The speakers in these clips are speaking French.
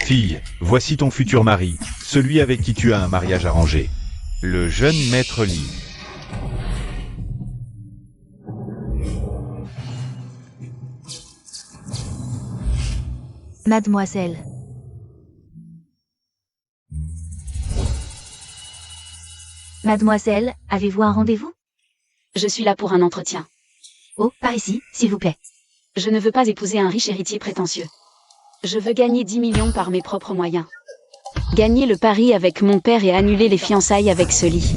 Fille, voici ton futur mari, celui avec qui tu as un mariage arrangé. Le jeune maître Li. Mademoiselle. Mademoiselle, avez-vous un rendez-vous? Je suis là pour un entretien. Oh, par ici, s'il vous plaît. Je ne veux pas épouser un riche héritier prétentieux. Je veux gagner 10 millions par mes propres moyens. Gagner le pari avec mon père et annuler les fiançailles avec ce lit.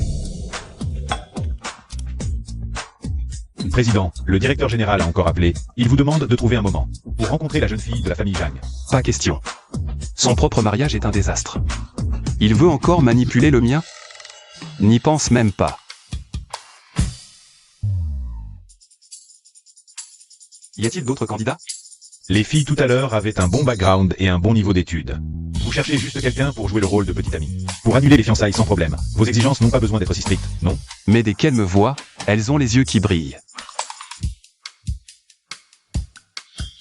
Président, le directeur général a encore appelé. Il vous demande de trouver un moment pour rencontrer la jeune fille de la famille Zhang. Pas question. Son propre mariage est un désastre. Il veut encore manipuler le mien? N'y pense même pas. Y a-t-il d'autres candidats? Les filles tout à l'heure avaient un bon background et un bon niveau d'études. Vous cherchez juste quelqu'un pour jouer le rôle de petite amie. Pour annuler les fiançailles sans problème. Vos exigences n'ont pas besoin d'être si strictes, non? Mais dès qu'elles me voient, elles ont les yeux qui brillent.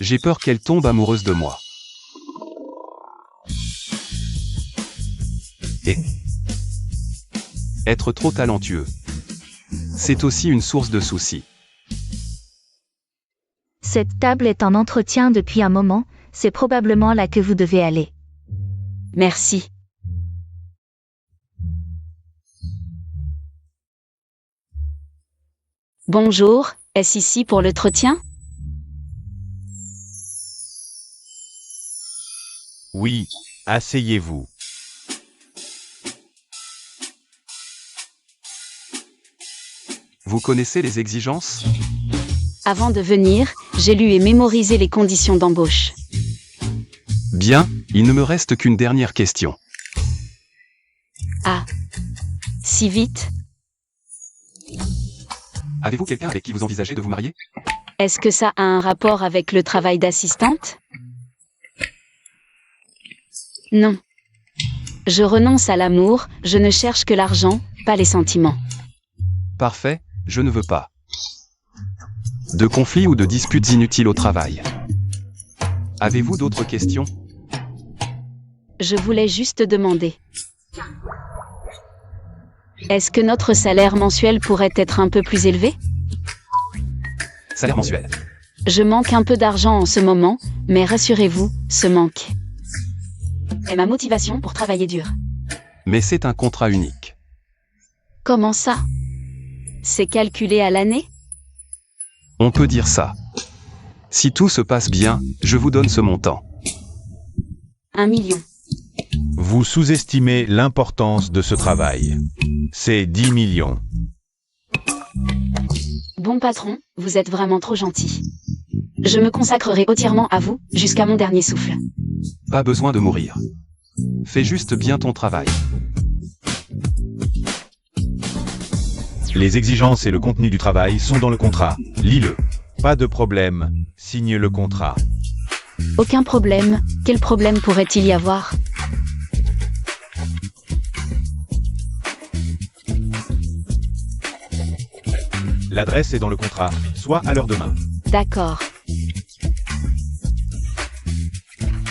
J'ai peur qu'elles tombent amoureuses de moi. Et être trop talentueux, c'est aussi une source de soucis. Cette table est en entretien depuis un moment, c'est probablement là que vous devez aller. Merci. Bonjour, est-ce ici pour l'entretien? oui, asseyez-vous. Vous connaissez les exigences? Avant de venir, j'ai lu et mémorisé les conditions d'embauche. Bien, il ne me reste qu'une dernière question. Ah. Si vite? Avez-vous quelqu'un avec qui vous envisagez de vous marier? Est-ce que ça a un rapport avec le travail d'assistante? Non. Je renonce à l'amour, je ne cherche que l'argent, pas les sentiments. Parfait, je ne veux pas de conflits ou de disputes inutiles au travail. Avez-vous d'autres questions? Je voulais juste demander. Est-ce que notre salaire mensuel pourrait être un peu plus élevé? Salaire mensuel. Je manque un peu d'argent en ce moment, mais rassurez-vous, ce manque est ma motivation pour travailler dur. Mais c'est un contrat unique. Comment ça? C'est calculé à l'année? On peut dire ça. Si tout se passe bien, je vous donne ce montant. 1 million. Vous sous-estimez l'importance de ce travail. C'est 10 millions. Bon patron, vous êtes vraiment trop gentil. Je me consacrerai entièrement à vous, jusqu'à mon dernier souffle. Pas besoin de mourir. Fais juste bien ton travail. Les exigences et le contenu du travail sont dans le contrat. Lis-le. Pas de problème. Signe le contrat. Aucun problème. Quel problème pourrait-il y avoir? L'adresse est dans le contrat, soit à l'heure demain. D'accord.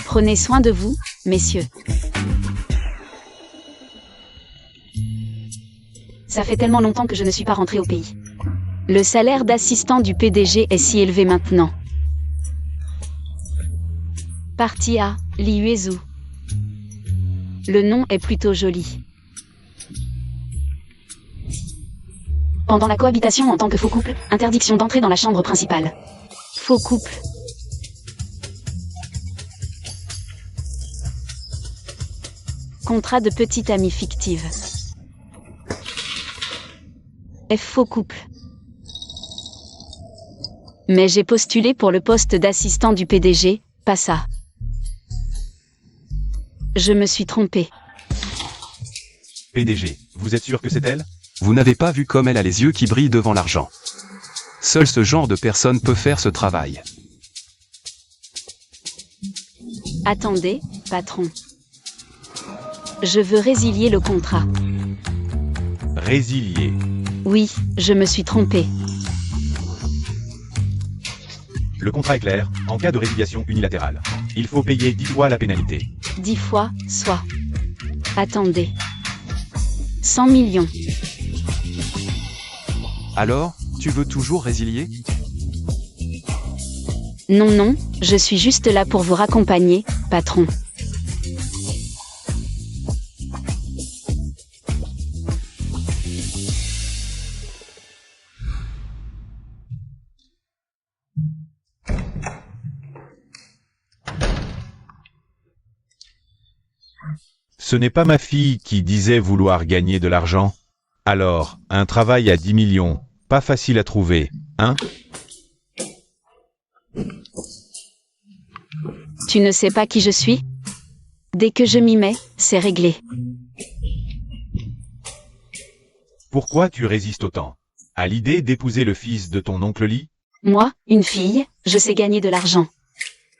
Prenez soin de vous, messieurs. Ça fait tellement longtemps que je ne suis pas rentrée au pays. Le salaire d'assistant du PDG est si élevé maintenant. Partie A, Li Yuezhu. Le nom est plutôt joli. Pendant la cohabitation en tant que faux couple, interdiction d'entrer dans la chambre principale. Faux couple. Contrat de petite amie fictive. Faux couple. Mais j'ai postulé pour le poste d'assistant du PDG, pas ça. Je me suis trompée. PDG, vous êtes sûr que c'est elle? Vous n'avez pas vu comme elle a les yeux qui brillent devant l'argent. Seul ce genre de personne peut faire ce travail. Attendez, patron. Je veux résilier le contrat. Résilier. Oui, je me suis trompée. Le contrat est clair, en cas de résiliation unilatérale. Il faut payer 10 fois la pénalité. 10 fois, soit. Attendez. 100 millions. Alors, tu veux toujours résilier? Non, non, je suis juste là pour vous raccompagner, patron. Ce n'est pas ma fille qui disait vouloir gagner de l'argent. Alors, un travail à 10 millions, pas facile à trouver, hein? Tu ne sais pas qui je suis? Dès que je m'y mets, c'est réglé. Pourquoi tu résistes autant? À l'idée d'épouser le fils de ton oncle Lee? Moi, une fille, je sais gagner de l'argent.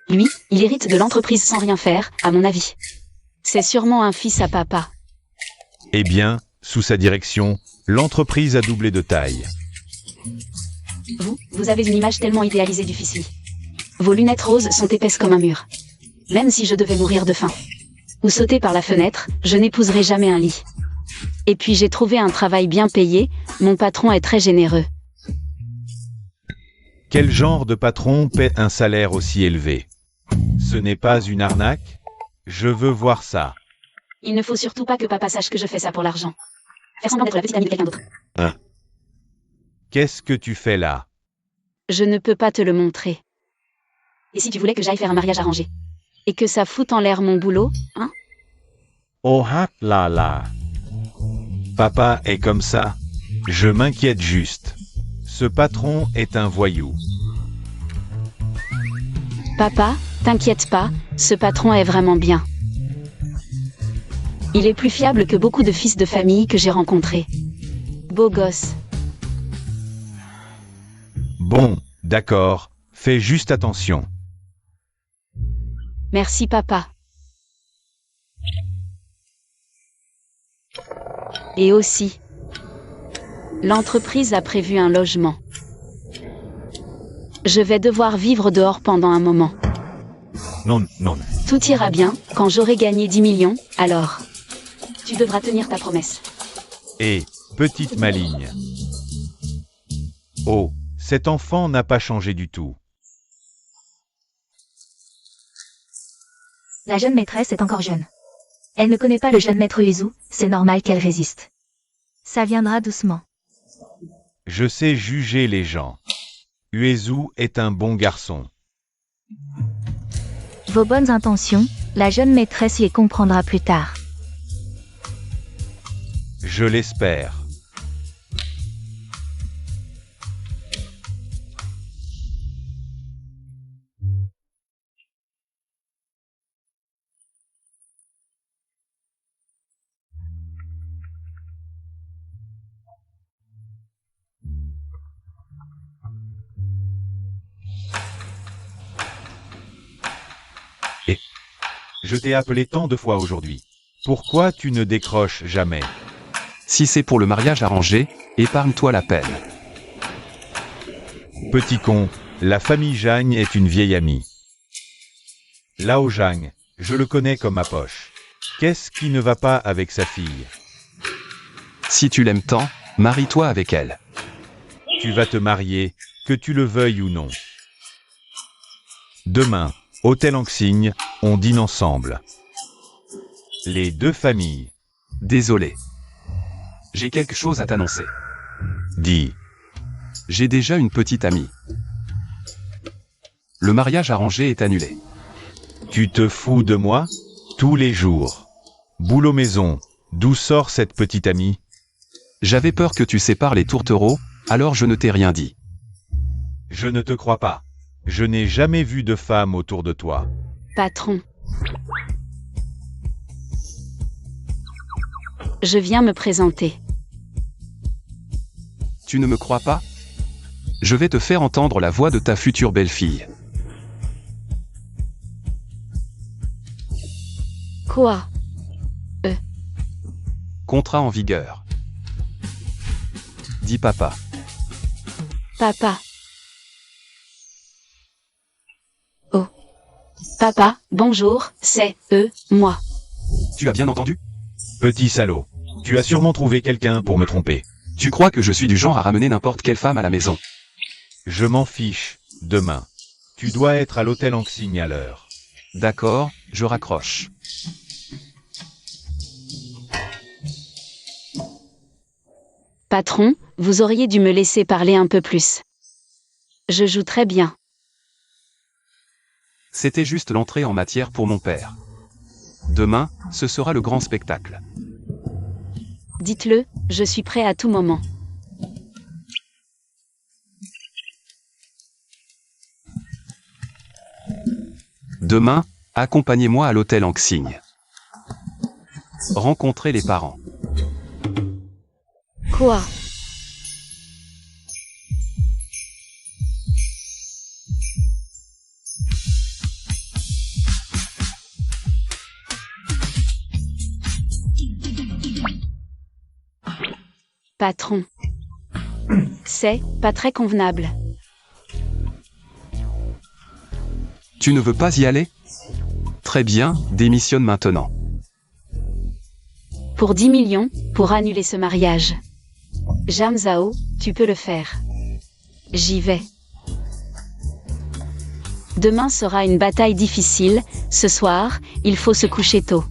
Lui, il hérite de l'entreprise sans rien faire, à mon avis. C'est sûrement un fils à papa. Eh bien, sous sa direction, l'entreprise a doublé de taille. Vous avez une image tellement idéalisée du fils Lee. Vos lunettes roses sont épaisses comme un mur. Même si je devais mourir de faim ou sauter par la fenêtre, je n'épouserai jamais un Lee. Et puis j'ai trouvé un travail bien payé, mon patron est très généreux. Quel genre de patron paie un salaire aussi élevé? Ce n'est pas une arnaque? Je veux voir ça. Il ne faut surtout pas que papa sache que je fais ça pour l'argent. Faire semblant d'être la petite amie de quelqu'un d'autre. Qu'est-ce que tu fais là? Je ne peux pas te le montrer. Et si tu voulais que j'aille faire un mariage arrangé? Et que ça foute en l'air mon boulot, hein? Oh ah là là. Papa est comme ça. Je m'inquiète juste. Ce patron est un voyou. Papa, t'inquiète pas, ce patron est vraiment bien. Il est plus fiable que beaucoup de fils de famille que j'ai rencontrés. Beau gosse. Bon, d'accord, fais juste attention. Merci papa. Et aussi, l'entreprise a prévu un logement. Je vais devoir vivre dehors pendant un moment. Non, non. Tout ira bien, quand j'aurai gagné 10 millions, alors. Tu devras tenir ta promesse. Et, petite maligne. Oh, cet enfant n'a pas changé du tout. La jeune maîtresse est encore jeune. Elle ne connaît pas le jeune maître Uezu, c'est normal qu'elle résiste. Ça viendra doucement. Je sais juger les gens. Uezu est un bon garçon. Vos bonnes intentions, la jeune maîtresse y comprendra plus tard. Je l'espère. Et je t'ai appelé tant de fois aujourd'hui. Pourquoi tu ne décroches jamais? Si c'est pour le mariage arrangé, épargne-toi la peine. Petit con, la famille Jagne est une vieille amie. Lao Jagne, je le connais comme ma poche. Qu'est-ce qui ne va pas avec sa fille? Si tu l'aimes tant, marie-toi avec elle. Tu vas te marier, que tu le veuilles ou non. Demain, hôtel Anxigne, on dîne ensemble. Les deux familles. Désolé. J'ai quelque chose à t'annoncer. Dis. J'ai déjà une petite amie. Le mariage arrangé est annulé. Tu te fous de moi? Tous les jours. Boulot maison, d'où sort cette petite amie? J'avais peur que tu sépares les tourtereaux, alors je ne t'ai rien dit. Je ne te crois pas. Je n'ai jamais vu de femme autour de toi. Patron. Je viens me présenter. Tu ne me crois pas? Je vais te faire entendre la voix de ta future belle-fille. Quoi? Contrat en vigueur. Dis papa. Papa. Oh. Papa. Papa, bonjour, c'est moi. Tu as bien entendu? Petit salaud. Tu as sûrement trouvé quelqu'un pour me tromper. Tu crois que je suis du genre à ramener n'importe quelle femme à la maison? Je m'en fiche. Demain. Tu dois être à l'hôtel Anxigne à l'heure. D'accord, je raccroche. Patron, vous auriez dû me laisser parler un peu plus. Je joue très bien. C'était juste l'entrée en matière pour mon père. Demain, ce sera le grand spectacle. Dites-le, je suis prêt à tout moment. Demain, accompagnez-moi à l'hôtel Anxigne. Rencontrer les parents. Quoi? Patron. C'est pas très convenable. Tu ne veux pas y aller? Très bien, démissionne maintenant. Pour 10 millions, pour annuler ce mariage. Jam Zhao, tu peux le faire. J'y vais. Demain sera une bataille difficile, ce soir, il faut se coucher tôt.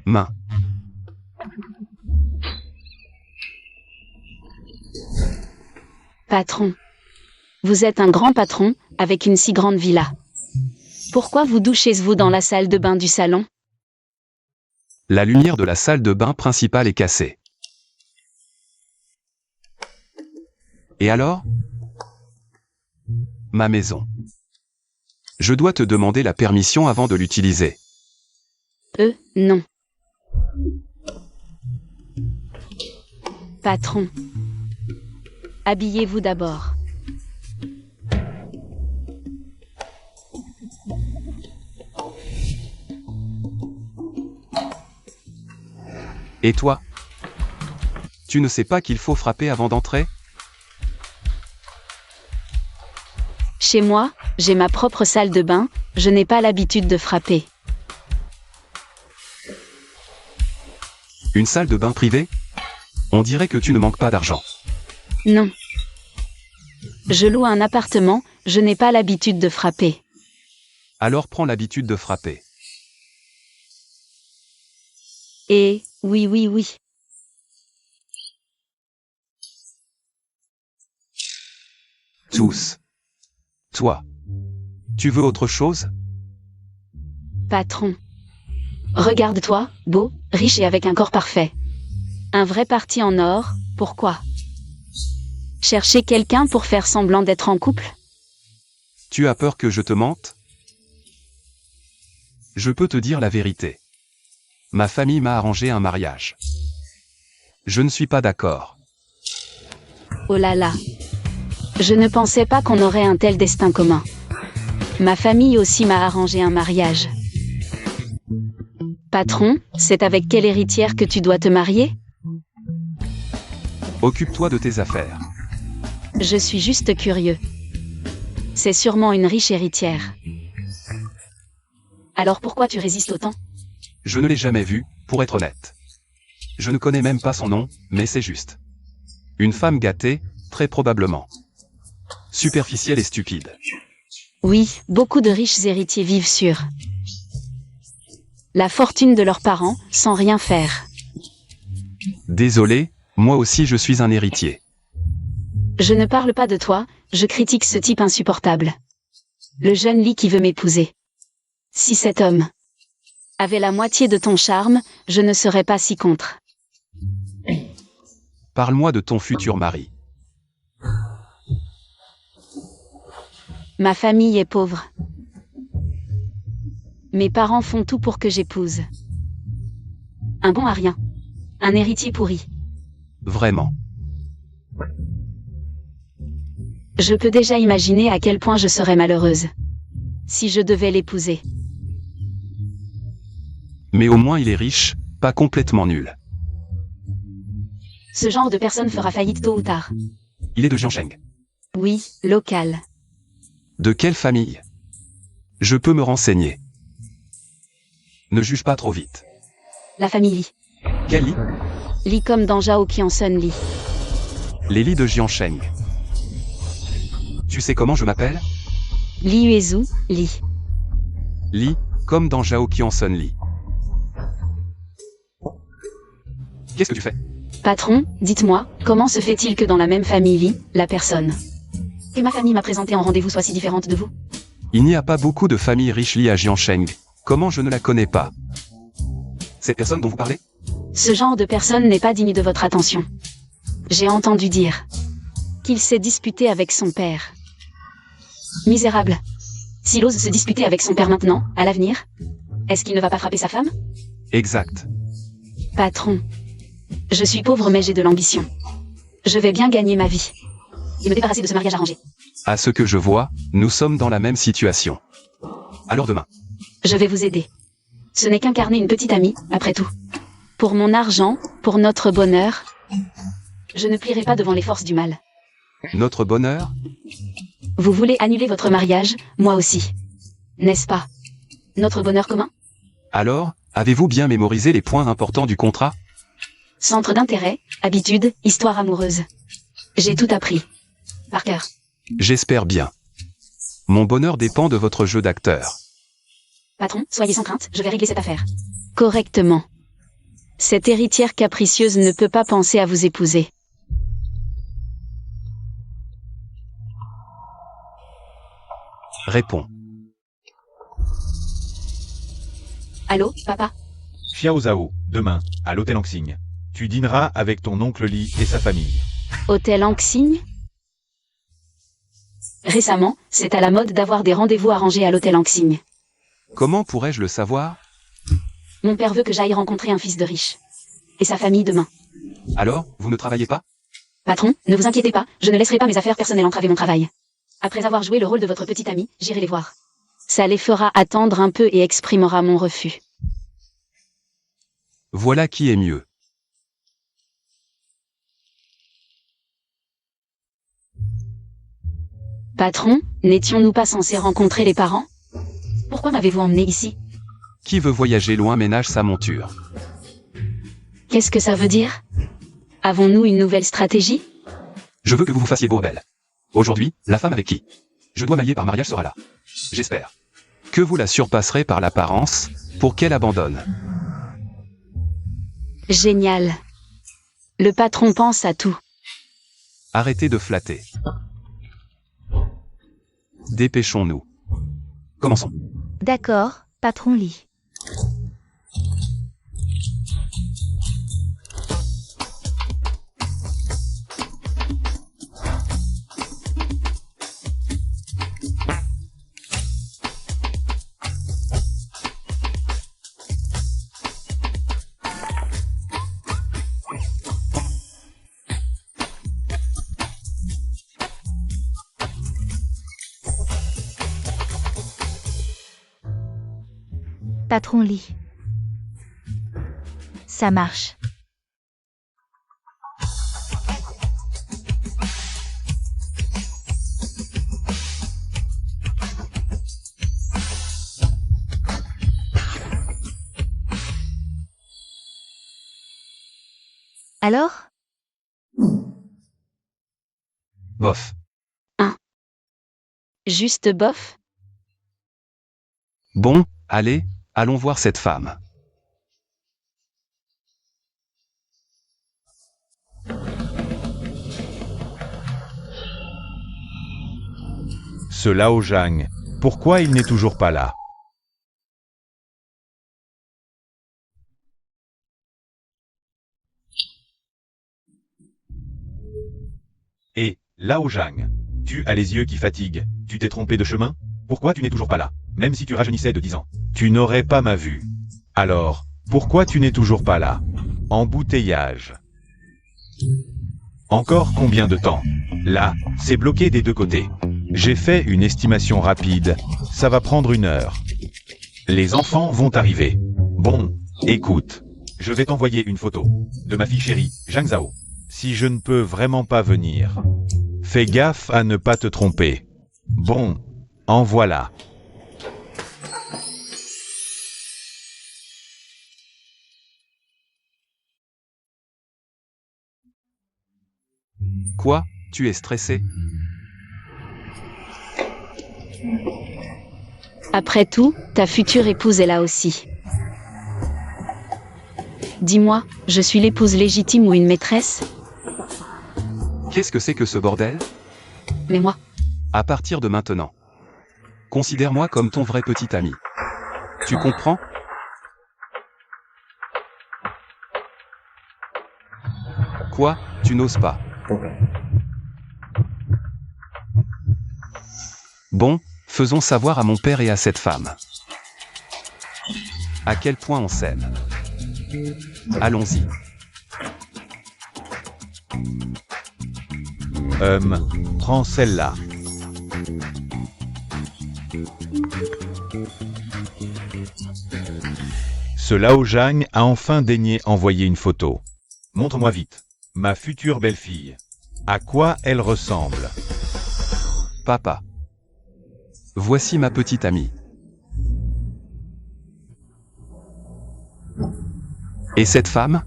Main. Patron. Vous êtes un grand patron, avec une si grande villa. Pourquoi vous douchez-vous dans la salle de bain du salon? La lumière de la salle de bain principale est cassée. Et alors? Ma maison. Je dois te demander la permission avant de l'utiliser. Non. Patron. Habillez-vous d'abord. Et toi? Tu ne sais pas qu'il faut frapper avant d'entrer? Chez moi, j'ai ma propre salle de bain, je n'ai pas l'habitude de frapper. Une salle de bain privée? On dirait que tu ne manques pas d'argent. Non. Je loue un appartement, je n'ai pas l'habitude de frapper. Alors prends l'habitude de frapper. Et, oui. Tous. Toi. Tu veux autre chose? Patron. Regarde-toi, beau, riche et avec un corps parfait. Un vrai parti en or, pourquoi? Chercher quelqu'un pour faire semblant d'être en couple? Tu as peur que je te mente? Je peux te dire la vérité. Ma famille m'a arrangé un mariage. Je ne suis pas d'accord. Oh là là. Je ne pensais pas qu'on aurait un tel destin commun. Ma famille aussi m'a arrangé un mariage. Patron, c'est avec quelle héritière que tu dois te marier? Occupe-toi de tes affaires. Je suis juste curieux. C'est sûrement une riche héritière. Alors pourquoi tu résistes autant? Je ne l'ai jamais vue, pour être honnête. Je ne connais même pas son nom, mais c'est juste. Une femme gâtée, très probablement. Superficielle et stupide. Oui, beaucoup de riches héritiers vivent sur la fortune de leurs parents, sans rien faire. Désolé, moi aussi je suis un héritier. Je ne parle pas de toi, je critique ce type insupportable. Le jeune lit qui veut m'épouser. Si cet homme avait la moitié de ton charme, je ne serais pas si contre. Parle-moi de ton futur mari. Ma famille est pauvre. Mes parents font tout pour que j'épouse un bon à rien. Un héritier pourri. Vraiment. Je peux déjà imaginer à quel point je serais malheureuse. Si je devais l'épouser. Mais au moins il est riche, pas complètement nul. Ce genre de personne fera faillite tôt ou tard. Il est de Jiansheng. Oui, local. De quelle famille? Je peux me renseigner. Ne juge pas trop vite. La famille Li. Quel Li? Li comme dans Zhao Qiansun Li. Les Li de Jiansheng. Tu sais comment je m'appelle? Li Yuezhu, Li. Li, comme dans Zhao Qiansun Li. Qu'est-ce que tu fais? Patron, dites-moi, comment se fait-il que dans la même famille Li, la personne que ma famille m'a présentée en rendez-vous soit si différente de vous? Il n'y a pas beaucoup de familles riches Li à Jiansheng. Comment je ne la connais pas? Cette personne dont vous parlez? Ce genre de personne n'est pas digne de votre attention. J'ai entendu dire qu'il s'est disputé avec son père. Misérable. S'il ose se disputer avec son père maintenant, à l'avenir, est-ce qu'il ne va pas frapper sa femme? Exact. Patron. Je suis pauvre mais j'ai de l'ambition. Je vais bien gagner ma vie. Et me débarrasser de ce mariage arrangé. À ce que je vois, nous sommes dans la même situation. Alors demain. Je vais vous aider. Ce n'est qu'incarner une petite amie, après tout. Pour mon argent, pour notre bonheur, je ne plierai pas devant les forces du mal. Notre bonheur? Vous voulez annuler votre mariage, moi aussi. N'est-ce pas? Notre bonheur commun? Alors, avez-vous bien mémorisé les points importants du contrat? Centre d'intérêt, habitude, histoire amoureuse. J'ai tout appris. Par cœur. J'espère bien. Mon bonheur dépend de votre jeu d'acteur. Patron, soyez sans crainte, je vais régler cette affaire. Correctement. Cette héritière capricieuse ne peut pas penser à vous épouser. Réponds. Allô, papa? Xiao Zhao, demain, à l'hôtel Anxing. Tu dîneras avec ton oncle Li et sa famille. Hôtel Anxing? Récemment, c'est à la mode d'avoir des rendez-vous arrangés à l'hôtel Anxing. Comment pourrais-je le savoir? Mon père veut que j'aille rencontrer un fils de riche. Et sa famille demain. Alors, vous ne travaillez pas? Patron, ne vous inquiétez pas, je ne laisserai pas mes affaires personnelles entraver mon travail. Après avoir joué le rôle de votre petite amie, j'irai les voir. Ça les fera attendre un peu et exprimera mon refus. Voilà qui est mieux. Patron, n'étions-nous pas censés rencontrer les parents? Pourquoi m'avez-vous emmené ici? Qui veut voyager loin ménage sa monture. Qu'est-ce que ça veut dire? Avons-nous une nouvelle stratégie? Je veux que vous vous fassiez beau belle. Aujourd'hui, la femme avec qui je dois m'allier par mariage sera là. J'espère que vous la surpasserez par l'apparence, pour qu'elle abandonne. Génial. Le patron pense à tout. Arrêtez de flatter. Dépêchons-nous. Commençons. D'accord, patron Li. Patron Li. Ça marche. Alors? Bof. Juste bof? Bon, allez, allons voir cette femme. Ce Lao Zhang, pourquoi il n'est toujours pas là? Et, Lao Zhang, tu as les yeux qui fatiguent, tu t'es trompé de chemin? Pourquoi tu n'es toujours pas là? Même si tu rajeunissais de 10 ans. Tu n'aurais pas ma vue. Alors, pourquoi tu n'es toujours pas là? Embouteillage. Encore combien de temps? Là, c'est bloqué des deux côtés. J'ai fait une estimation rapide, ça va prendre 1 heure. Les enfants vont arriver. Bon, écoute, je vais t'envoyer une photo de ma fille chérie, Zhang Zhao. Si je ne peux vraiment pas venir, fais gaffe à ne pas te tromper. Bon, en voilà. Quoi? Tu es stressé? Après tout, ta future épouse est là aussi. Dis-moi, je suis l'épouse légitime ou une maîtresse? Qu'est-ce que c'est que ce bordel? Mais moi, À partir de maintenant, considère-moi comme ton vrai petit ami. Tu comprends? Quoi? Tu n'oses pas? Bon, faisons savoir à mon père et à cette femme à quel point on s'aime. Allons-y. Prends celle-là. Ce Lao Zhang a enfin daigné envoyer une photo. Montre-moi vite. Ma future belle-fille. À quoi elle ressemble? Papa. Voici ma petite amie. Et cette femme?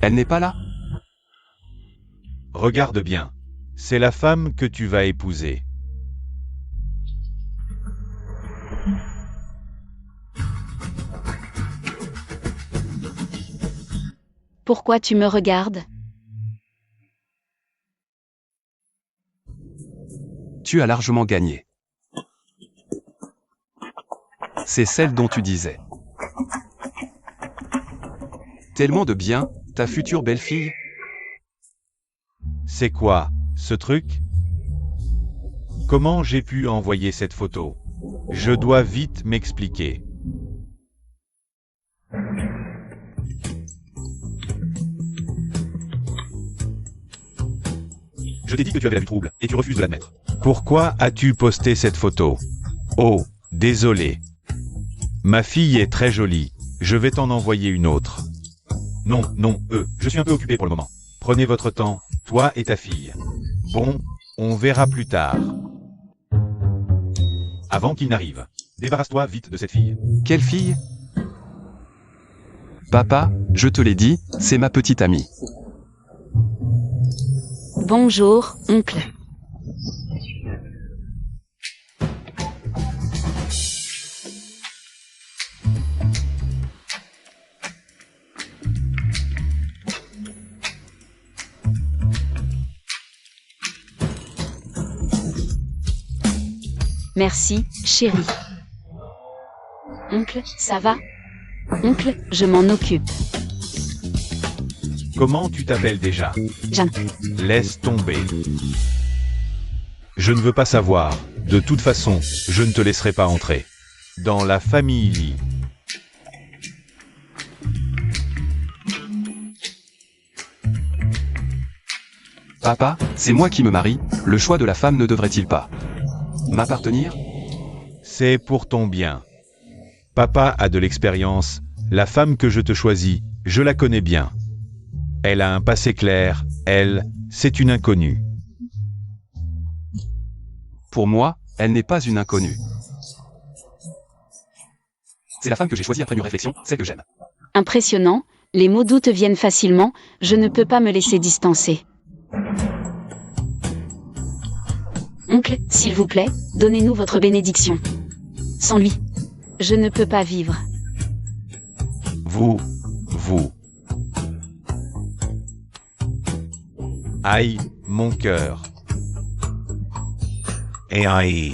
Elle n'est pas là? Regarde bien. C'est la femme que tu vas épouser. pourquoi tu me regardes? Tu as largement gagné. C'est celle dont tu disais. Tellement de bien, ta future belle-fille. C'est quoi, ce truc? Comment j'ai pu envoyer cette photo? Je dois vite m'expliquer. Je t'ai dit que tu avais la vue trouble, et tu refuses de l'admettre. Pourquoi as-tu posté cette photo? Oh, désolé. Ma fille est très jolie, je vais t'en envoyer une autre. Non, je suis un peu occupé pour le moment. Prenez votre temps, toi et ta fille. Bon, on verra plus tard. Avant qu'il n'arrive, débarrasse-toi vite de cette fille. Quelle fille? Papa, je te l'ai dit, c'est ma petite amie. Bonjour, oncle. Merci, chérie. Oncle, ça va? Oncle, je m'en occupe. Comment tu t'appelles déjà? Jeanne. Laisse tomber. Je ne veux pas savoir. De toute façon, je ne te laisserai pas entrer. Dans la famille Lee. Papa, c'est moi qui me marie, le choix de la femme ne devrait-il pas m'appartenir? C'est pour ton bien. Papa a de l'expérience. La femme que je te choisis, je la connais bien. Elle a un passé clair. Elle, c'est une inconnue. Pour moi, elle n'est pas une inconnue. C'est la femme que j'ai choisie après une réflexion, celle que j'aime. Impressionnant, les mots doux te viennent facilement, je ne peux pas me laisser distancer. Oncle, s'il vous plaît, donnez-nous votre bénédiction. Sans lui, je ne peux pas vivre. Vous. Aïe, mon cœur. Et aïe.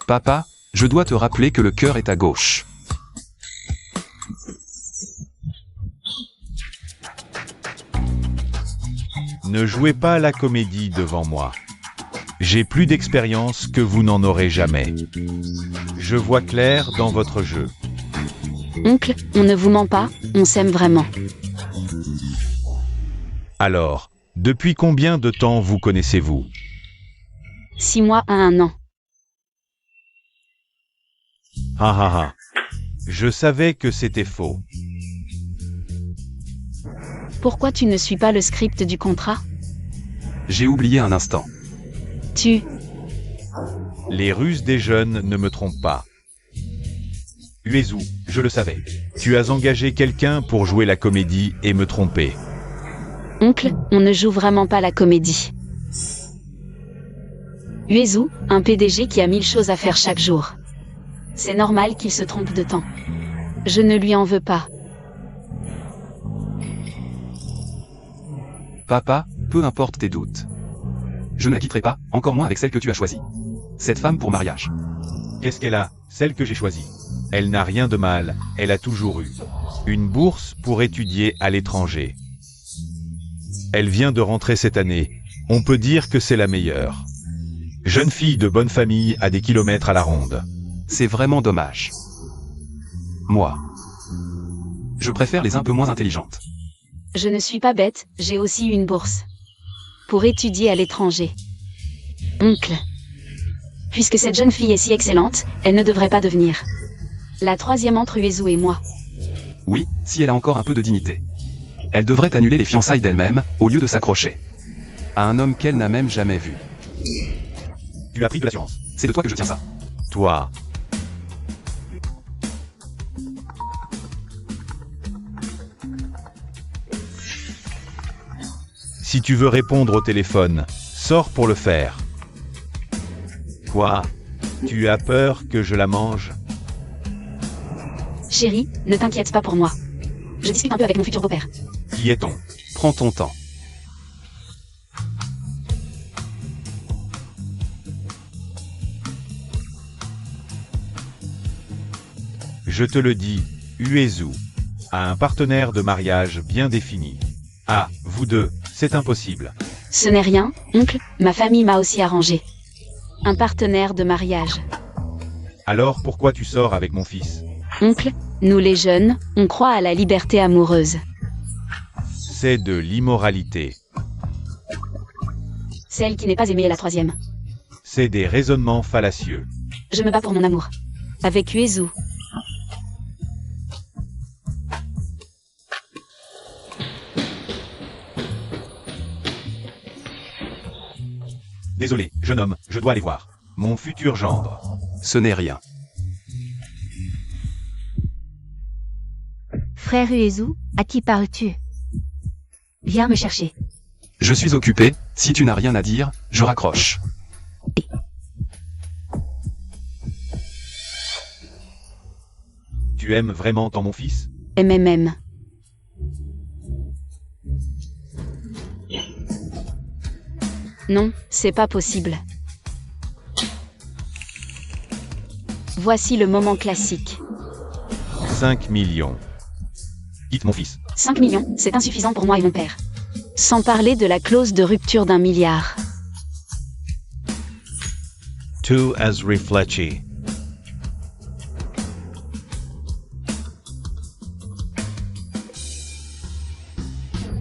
Papa, je dois te rappeler que le cœur est à gauche. Ne jouez pas la comédie devant moi. J'ai plus d'expérience que vous n'en aurez jamais. Je vois clair dans votre jeu. Oncle, on ne vous ment pas, on s'aime vraiment. Alors, Depuis combien de temps vous connaissez-vous? 6 mois à 1 an. Ah ah ah. Je savais que c'était faux. Pourquoi tu ne suis pas le script du contrat? J'ai oublié un instant. Les ruses des jeunes ne me trompent pas. Uezu, je le savais. Tu as engagé quelqu'un pour jouer la comédie et me tromper. Oncle, on ne joue vraiment pas la comédie. Uezu, un PDG qui a 1000 choses à faire chaque jour. C'est normal qu'il se trompe de temps. Je ne lui en veux pas. Papa, peu importe tes doutes. Je ne la quitterai pas, encore moins avec celle que tu as choisie. Cette femme pour mariage. Qu'est-ce qu'elle a, celle que j'ai choisie? Elle n'a rien de mal, elle a toujours eu une bourse pour étudier à l'étranger. Elle vient de rentrer cette année, on peut dire que c'est la meilleure. Jeune fille de bonne famille à des kilomètres à la ronde. C'est vraiment dommage. Moi. Je préfère les un peu moins intelligentes. Je ne suis pas bête, j'ai aussi une bourse. Pour étudier à l'étranger. Oncle. Puisque cette jeune fille est si excellente, elle ne devrait pas devenir la troisième entre Uezu et moi. Oui, si elle a encore un peu de dignité. Elle devrait annuler les fiançailles d'elle-même, au lieu de s'accrocher à un homme qu'elle n'a même jamais vu. Tu as pris de l'assurance. C'est de toi que je tiens ça. Toi. Si tu veux répondre au téléphone, sors pour le faire. Quoi? Tu as peur que je la mange? Chérie, ne t'inquiète pas pour moi. Je discute un peu avec mon futur beau-père. Qui est-on? Prends ton temps. Je te le dis, Uezu a un partenaire de mariage bien défini. Ah, vous deux, c'est impossible. Ce n'est rien, oncle, ma famille m'a aussi arrangé. Un partenaire de mariage. Alors pourquoi tu sors avec mon fils? Oncle, nous les jeunes, on croit à la liberté amoureuse. C'est de l'immoralité. Celle qui n'est pas aimée est la troisième. C'est des raisonnements fallacieux. Je me bats pour mon amour. Avec Uezu. Désolé, jeune homme, je dois aller voir mon futur gendre. Ce n'est rien. Frère Uezu, à qui parles-tu? Viens me chercher. Je suis occupé, si tu n'as rien à dire, je raccroche. Tu aimes vraiment tant mon fils? MMM. Non, c'est pas possible. Voici le moment classique. 5 millions. Quitte mon fils. 5 millions, c'est insuffisant pour moi et mon père. Sans parler de la clause de rupture d'1 milliard. Tu as réfléchi.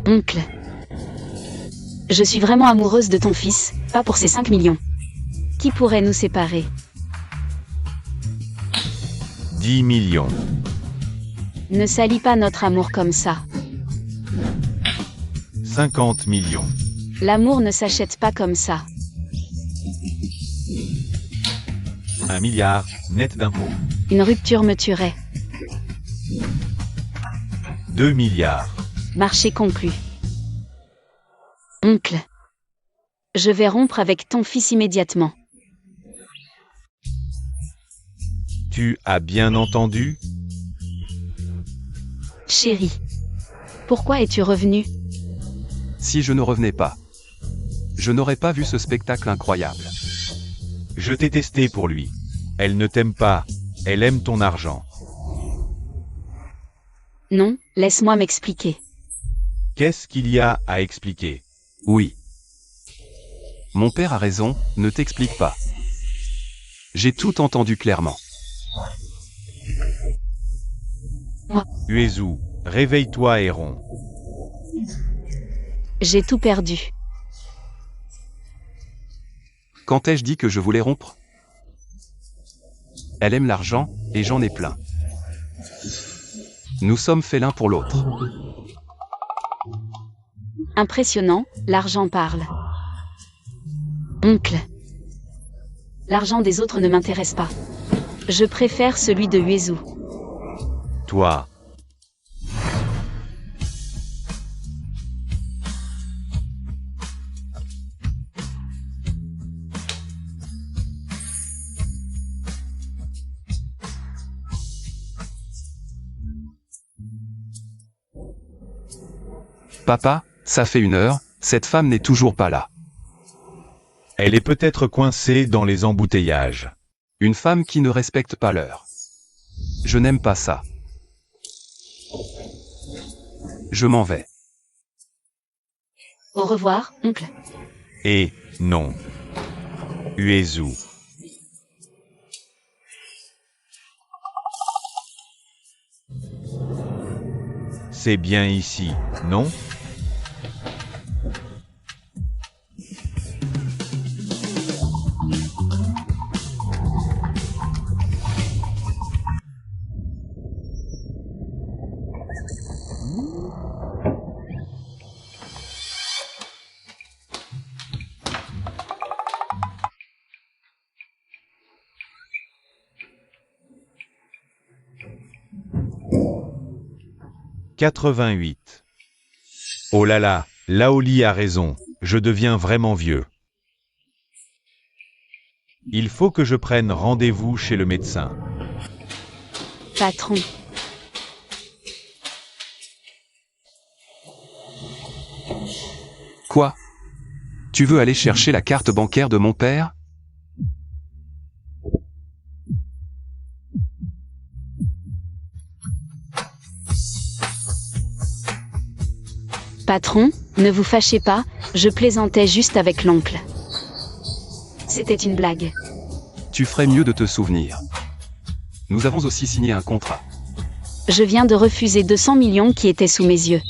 Oncle. Je suis vraiment amoureuse de ton fils, pas pour ces 5 millions. Qui pourrait nous séparer? 10 millions. Ne salis pas notre amour comme ça. 50 millions. L'amour ne s'achète pas comme ça. 1 milliard, net d'impôts. Une rupture me tuerait. 2 milliards. Marché conclu. Oncle. Je vais rompre avec ton fils immédiatement. Tu as bien entendu? Chérie. Pourquoi es-tu revenu? Si je ne revenais pas, je n'aurais pas vu ce spectacle incroyable. Je t'ai testé pour lui. Elle ne t'aime pas, elle aime ton argent. Non, laisse-moi m'expliquer. Qu'est-ce qu'il y a à expliquer? Oui. Mon père a raison, ne t'explique pas. J'ai tout entendu clairement. Uezu, réveille-toi Héron. J'ai tout perdu. Quand ai-je dit que je voulais rompre? Elle aime l'argent, et j'en ai plein. Nous sommes faits l'un pour l'autre. Impressionnant, l'argent parle. Oncle. L'argent des autres ne m'intéresse pas. Je préfère celui de Uezu. Toi. Papa, ça fait 1 heure, cette femme n'est toujours pas là. Elle est peut-être coincée dans les embouteillages. Une femme qui ne respecte pas l'heure. Je n'aime pas ça. Je m'en vais. Au revoir, oncle. Et non. Uezu. C'est bien ici, non? « 88. Oh là là, Laoli a raison, je deviens vraiment vieux. Il faut que je prenne rendez-vous chez le médecin. Patron. Quoi? Tu veux aller chercher la carte bancaire de mon père? Patron, ne vous fâchez pas, je plaisantais juste avec l'oncle. C'était une blague. Tu ferais mieux de te souvenir. Nous avons aussi signé un contrat. Je viens de refuser 200 millions qui étaient sous mes yeux.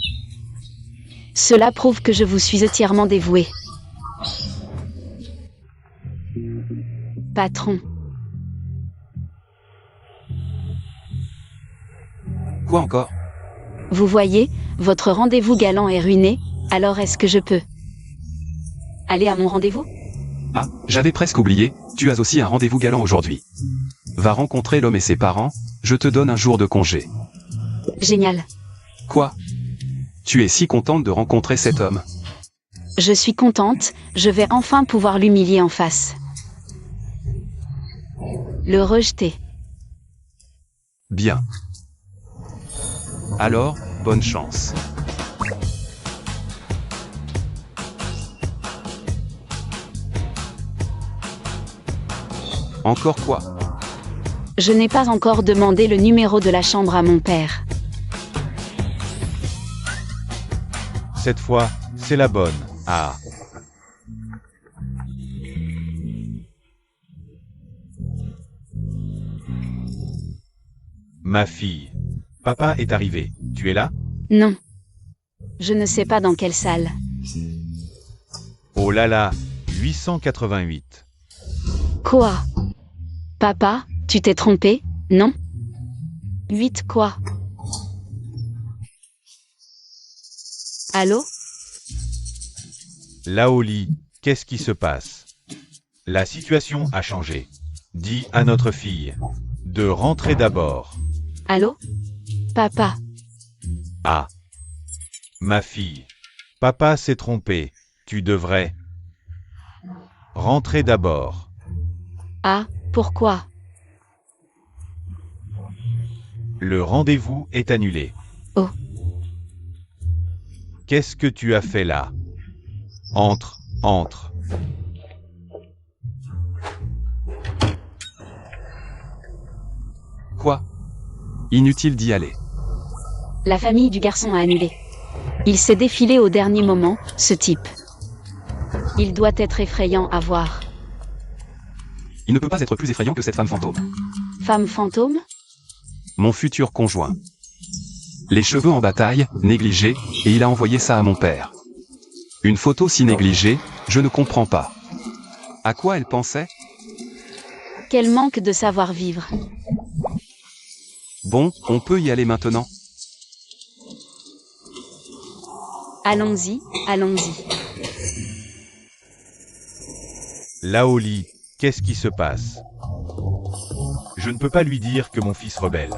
Cela prouve que je vous suis entièrement dévoué. Patron. Quoi encore? Vous voyez, votre rendez-vous galant est ruiné, alors est-ce que je peux aller à mon rendez-vous? Ah, j'avais presque oublié, tu as aussi un rendez-vous galant aujourd'hui. Va rencontrer l'homme et ses parents, je te donne un jour de congé. Génial. Quoi? Tu es si contente de rencontrer cet homme. Je suis contente, je vais enfin pouvoir l'humilier en face. Le rejeter. Bien. Alors, bonne chance. Encore quoi? Je n'ai pas encore demandé le numéro de la chambre à mon père. Cette fois, c'est la bonne. Ah. Ma fille. Papa est arrivé. Tu es là? Non. Je ne sais pas dans quelle salle. Oh là là, 888. Quoi? Papa, tu t'es trompé, non? 8 quoi? Allô? Laoli, qu'est-ce qui se passe? La situation a changé. Dis à notre fille de rentrer d'abord. Allô? Papa. Ah. Ma fille. Papa s'est trompé. Tu devrais rentrer d'abord. Ah, pourquoi? Le rendez-vous est annulé. Oh. Qu'est-ce que tu as fait là? Entre, entre. Quoi? Inutile d'y aller. La famille du garçon a annulé. Il s'est défilé au dernier moment, ce type. Il doit être effrayant à voir. Il ne peut pas être plus effrayant que cette femme fantôme. Femme fantôme? Mon futur conjoint. Les cheveux en bataille, négligés, et il a envoyé ça à mon père. Une photo si négligée, je ne comprends pas. À quoi elle pensait? Quel manque de savoir-vivre. Bon, on peut y aller maintenant. Allons-y, allons-y. Là au lit, qu'est-ce qui se passe? Je ne peux pas lui dire que mon fils rebelle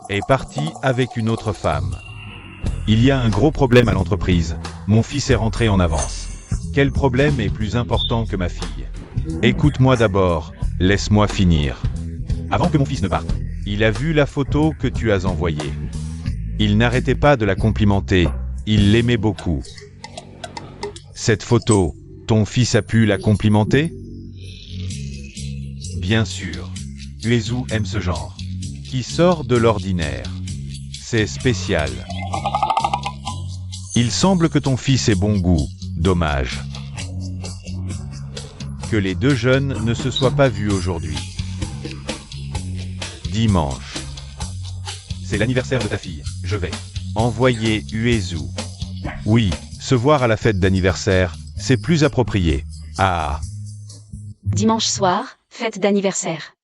est parti avec une autre femme. Il y a un gros problème à l'entreprise. Mon fils est rentré en avance. Quel problème est plus important que ma fille? Écoute-moi d'abord, laisse-moi finir. Avant que mon fils ne parte, il a vu la photo que tu as envoyée. Il n'arrêtait pas de la complimenter, il l'aimait beaucoup. Cette photo, ton fils a pu la complimenter? Bien sûr. Uezu aime ce genre, qui sort de l'ordinaire. C'est spécial. Il semble que ton fils ait bon goût, dommage. Que les deux jeunes ne se soient pas vus aujourd'hui. Dimanche. C'est l'anniversaire de ta fille, je vais envoyer Uezu. Oui, se voir à la fête d'anniversaire, c'est plus approprié. Ah. Dimanche soir, fête d'anniversaire.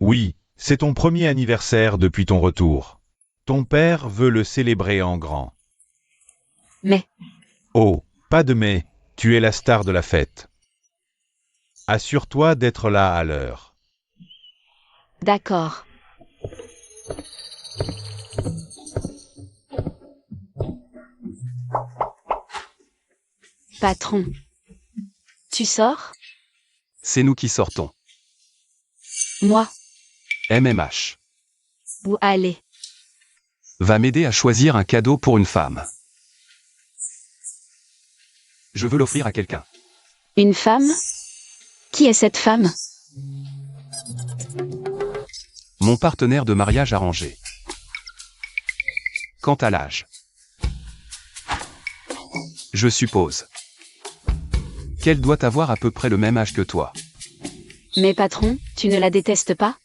Oui, c'est ton premier anniversaire depuis ton retour. Ton père veut le célébrer en grand. Mais, Oh, pas de mais, tu es la star de la fête. Assure-toi d'être là à l'heure. d'accord. Patron. Tu sors? C'est nous qui sortons. Moi. MMH. Où aller? Va m'aider à choisir un cadeau pour une femme. Je veux l'offrir à quelqu'un. Une femme? Qui est cette femme? Mon partenaire de mariage arrangé. Quant à l'âge, je suppose qu'elle doit avoir à peu près le même âge que toi. Mais patron, tu ne la détestes pas?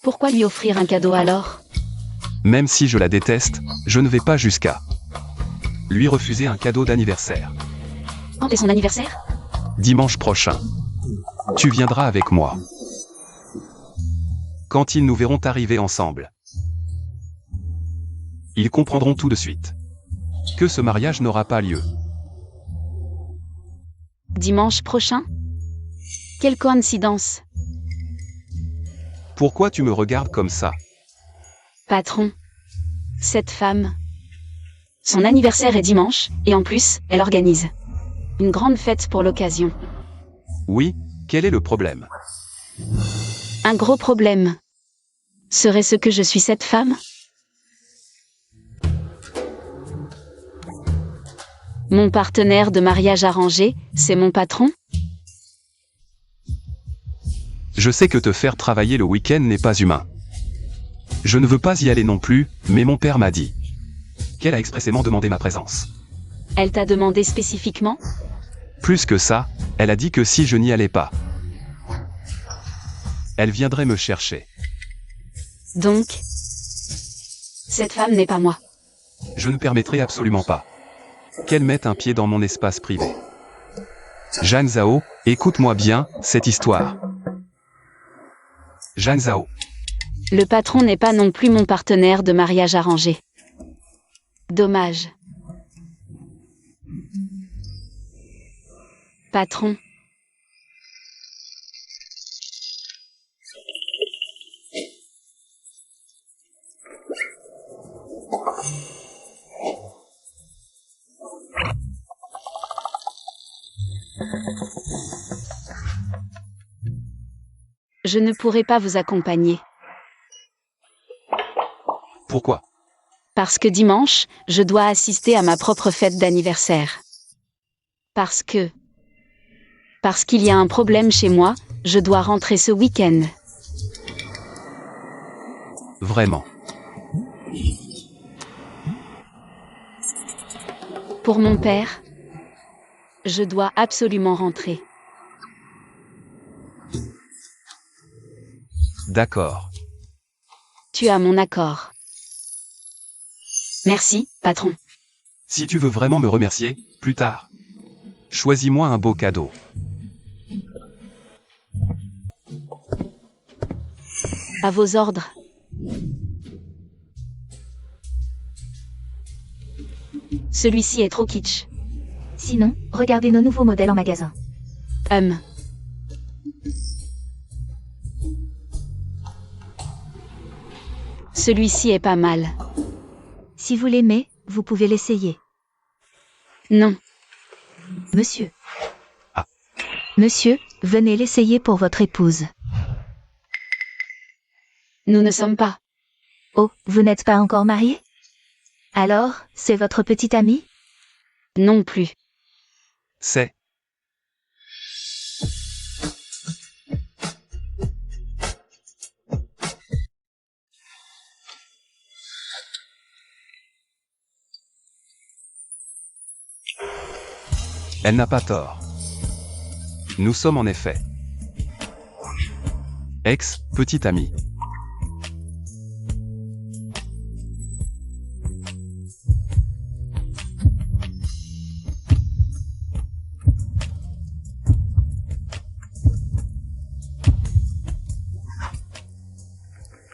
Pourquoi lui offrir un cadeau alors? Même si je la déteste, je ne vais pas jusqu'à lui refuser un cadeau d'anniversaire. Quand est son anniversaire? Dimanche prochain. Tu viendras avec moi. Quand ils nous verront arriver ensemble, ils comprendront tout de suite que ce mariage n'aura pas lieu. Dimanche prochain? Quelle coïncidence. Pourquoi tu me regardes comme ça? Patron. Cette femme. Son anniversaire est dimanche, et en plus, elle organise une grande fête pour l'occasion. Oui, quel est le problème? Un gros problème. Serait-ce que je suis cette femme? Mon partenaire de mariage arrangé, c'est mon patron? Je sais que te faire travailler le week-end n'est pas humain. Je ne veux pas y aller non plus, mais mon père m'a dit qu'elle a expressément demandé ma présence. Elle t'a demandé spécifiquement? Plus que ça, elle a dit que si je n'y allais pas, elle viendrait me chercher. Donc, cette femme n'est pas moi. Je ne permettrai absolument pas qu'elle mette un pied dans mon espace privé. Jeanne Zhao, écoute-moi bien, cette histoire. Jeanne Zhao. Le patron n'est pas non plus mon partenaire de mariage arrangé. Dommage. Patron. Je ne pourrai pas vous accompagner. Pourquoi? Parce que dimanche, je dois assister à ma propre fête d'anniversaire. Parce qu'il y a un problème chez moi, je dois rentrer ce week-end. Vraiment? Pour mon père, je dois absolument rentrer. D'accord. Tu as mon accord. Merci, patron. Si tu veux vraiment me remercier, plus tard, Choisis-moi un beau cadeau. À vos ordres. Celui-ci est trop kitsch. Sinon, regardez nos nouveaux modèles en magasin. Celui-ci est pas mal. Si vous l'aimez, vous pouvez l'essayer. Non. Monsieur. Ah. Monsieur, venez l'essayer pour votre épouse. Nous ne sommes pas. Oh, vous n'êtes pas encore marié? Alors, c'est votre petite amie? Non plus. C'est. Elle n'a pas tort. Nous sommes en effet ex-petite amie.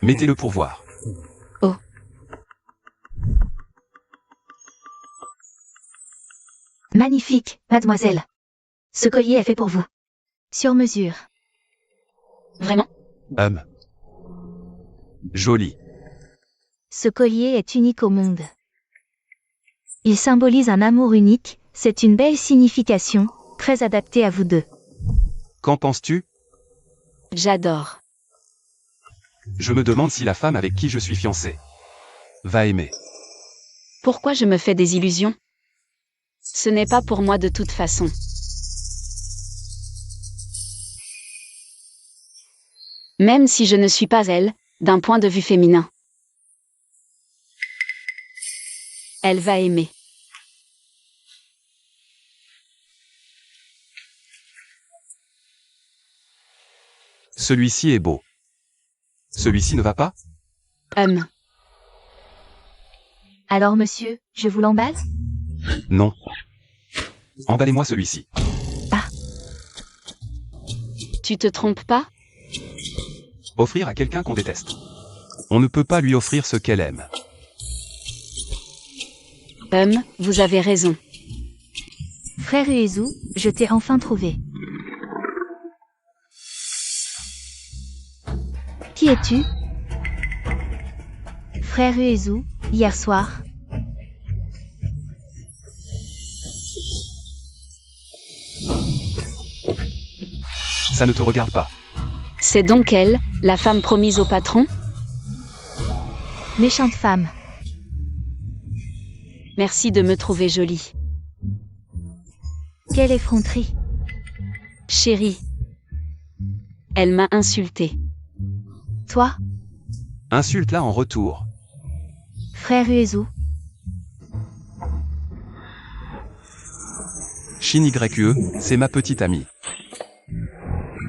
Mettez-le pour voir. Oh. Magnifique, mademoiselle. Ce collier est fait pour vous. Sur mesure. Vraiment? Joli. Ce collier est unique au monde. Il symbolise un amour unique, c'est une belle signification, très adaptée à vous deux. Qu'en penses-tu? J'adore. Je me demande si la femme avec qui je suis fiancé va aimer. Pourquoi je me fais des illusions? Ce n'est pas pour moi de toute façon. Même si je ne suis pas elle, d'un point de vue féminin. Elle va aimer. Celui-ci est beau. Celui-ci ne va pas? Alors monsieur, je vous l'emballe? Non. Emballez-moi celui-ci. Tu te trompes pas? Offrir à quelqu'un qu'on déteste. On ne peut pas lui offrir ce qu'elle aime. Vous avez raison. Frère Uezu, je t'ai enfin trouvé. Qui es-tu? Frère Uezu, hier soir. Ça ne te regarde pas. C'est donc elle, la femme promise au patron? Méchante femme. Merci de me trouver jolie. Quelle effronterie. Chérie. Elle m'a insultée. Toi, Insulte-la en retour. frère Uezu. Shin YE, c'est ma petite amie.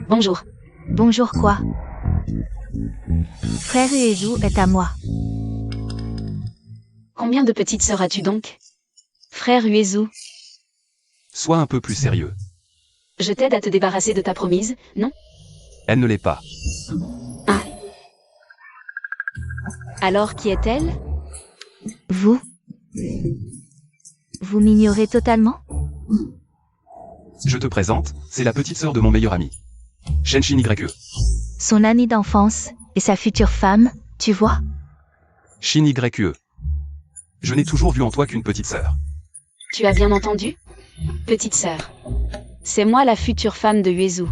Bonjour. Bonjour quoi? Frère Uezu est à moi. Combien de petites sœurs as-tu donc? Frère Uezu, Sois un peu plus sérieux. je t'aide à te débarrasser de ta promise, non? Elle ne l'est pas. Alors qui est-elle? Vous? Vous m'ignorez totalement? Je te présente, c'est la petite sœur de mon meilleur ami. Shin YE. Son amie d'enfance, et sa future femme, tu vois? Shin YE. Je n'ai toujours vu en toi qu'une petite sœur. Tu as bien entendu? Petite sœur. C'est moi la future femme de Uezu.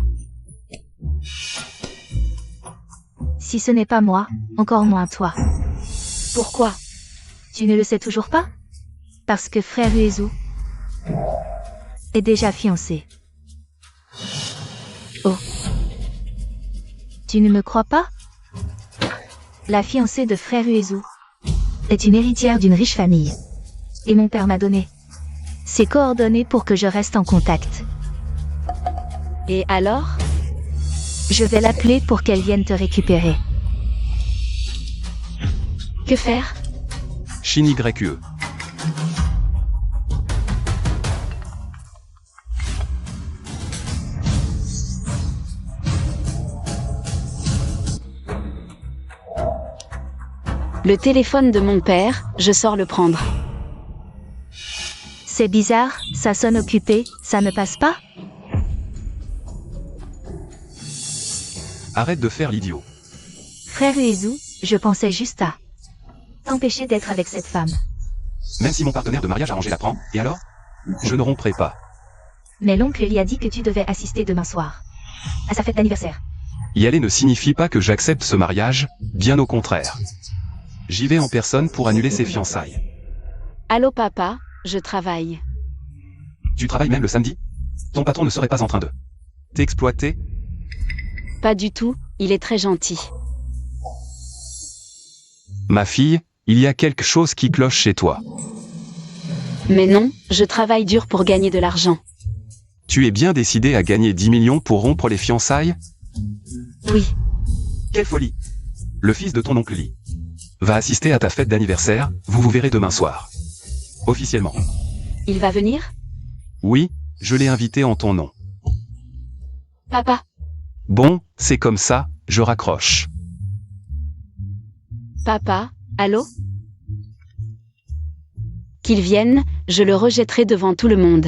Si ce n'est pas moi, encore moins toi. Pourquoi? Tu ne le sais toujours pas? Parce que frère Uezu est déjà fiancé. Oh. Tu ne me crois pas? La fiancée de frère Uezu est une héritière d'une riche famille. Et mon père m'a donné ses coordonnées pour que je reste en contact. Et alors? Je vais l'appeler pour qu'elle vienne te récupérer. Que faire? Shin YE. Le téléphone de mon père, je sors le prendre. C'est bizarre, ça sonne occupé, ça ne passe pas? Arrête de faire l'idiot. Frère Uezu, je pensais juste à t'empêcher d'être avec cette femme. Même si mon partenaire de mariage arrangé l'apprend, et alors? Je ne romprai pas. Mais l'oncle lui a dit que tu devais assister demain soir à sa fête d'anniversaire. Y aller ne signifie pas que j'accepte ce mariage, bien au contraire. J'y vais en personne pour annuler ses fiançailles. Allô papa, je travaille. Tu travailles même le samedi? Ton patron ne serait pas en train de t'exploiter? Pas du tout, il est très gentil. Ma fille, il y a quelque chose qui cloche chez toi. Mais non, je travaille dur pour gagner de l'argent. Tu es bien décidé à gagner 10 millions pour rompre les fiançailles? Oui, Quelle folie! Le fils de ton oncle Lee va assister à ta fête d'anniversaire, vous vous verrez demain soir. Officiellement. Il va venir? Oui, je l'ai invité en ton nom. Papa, Bon, c'est comme ça, je raccroche. papa, allô? Qu'il vienne, je le rejetterai devant tout le monde.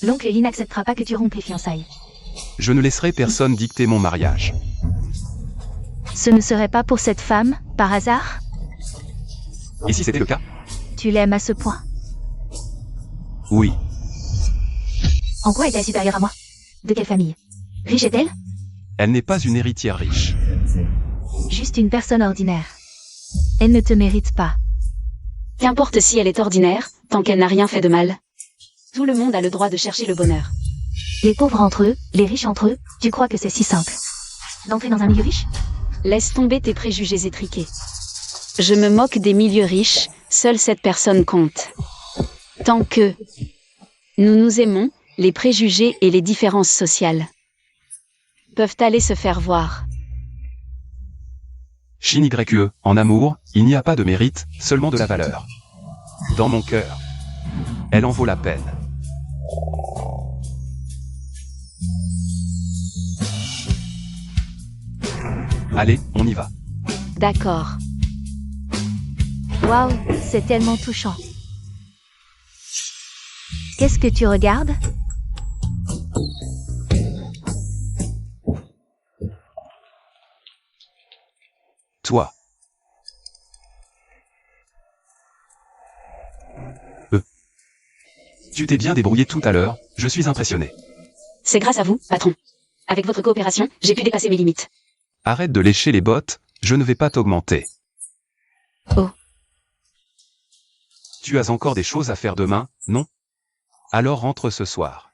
l'oncle Lee n'acceptera pas que tu rompes les fiançailles. Je ne laisserai personne dicter mon mariage. Ce ne serait pas pour cette femme, par hasard? Et si c'était le cas? Tu l'aimes à ce point? Oui. En quoi est-elle supérieure à moi? De quelle famille? Riche est-elle? Elle n'est pas une héritière riche. Juste une personne ordinaire. Elle ne te mérite pas. Qu'importe si elle est ordinaire, tant qu'elle n'a rien fait de mal. Tout le monde a le droit de chercher le bonheur. Les pauvres entre eux, les riches entre eux, tu crois que c'est si simple d'entrer dans un milieu riche? Laisse tomber tes préjugés étriqués. Je me moque des milieux riches, seule cette personne compte. Tant que nous nous aimons, les préjugés et les différences sociales peuvent aller se faire voir. Shin YE, en amour, il n'y a pas de mérite, seulement de la valeur. Dans mon cœur, elle en vaut la peine. Allez, on y va. D'accord. Waouh, c'est tellement touchant. Qu'est-ce que tu regardes? Toi. Tu t'es bien débrouillé tout à l'heure, je suis impressionné. C'est grâce à vous, patron. Avec votre coopération, j'ai pu dépasser mes limites. Arrête de lécher les bottes, je ne vais pas t'augmenter. Oh. Tu as encore des choses à faire demain, non? Alors rentre ce soir.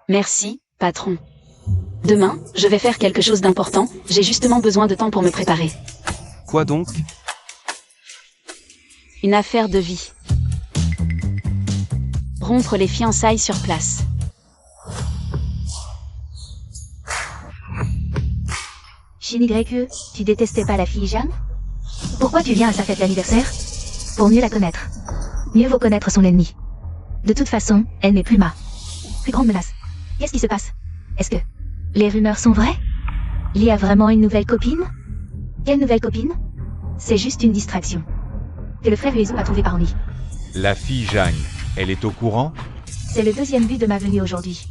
Merci, patron. Demain, je vais faire quelque chose d'important, j'ai justement besoin de temps pour me préparer. Quoi donc? Une affaire de vie. Rompre les fiançailles sur place. Shin YE, tu détestais pas la fille Jeanne? Pourquoi tu viens à sa fête d'anniversaire? Pour mieux la connaître. Mieux vaut connaître son ennemi. De toute façon, elle n'est plus ma plus grande menace. Qu'est-ce qui se passe? Est-ce que les rumeurs sont vraies? Il y a vraiment une nouvelle copine? Quelle nouvelle copine? C'est juste une distraction que le frère Uezu a trouvée par ennui. La fille Jeanne, elle est au courant? C'est le deuxième but de ma venue aujourd'hui.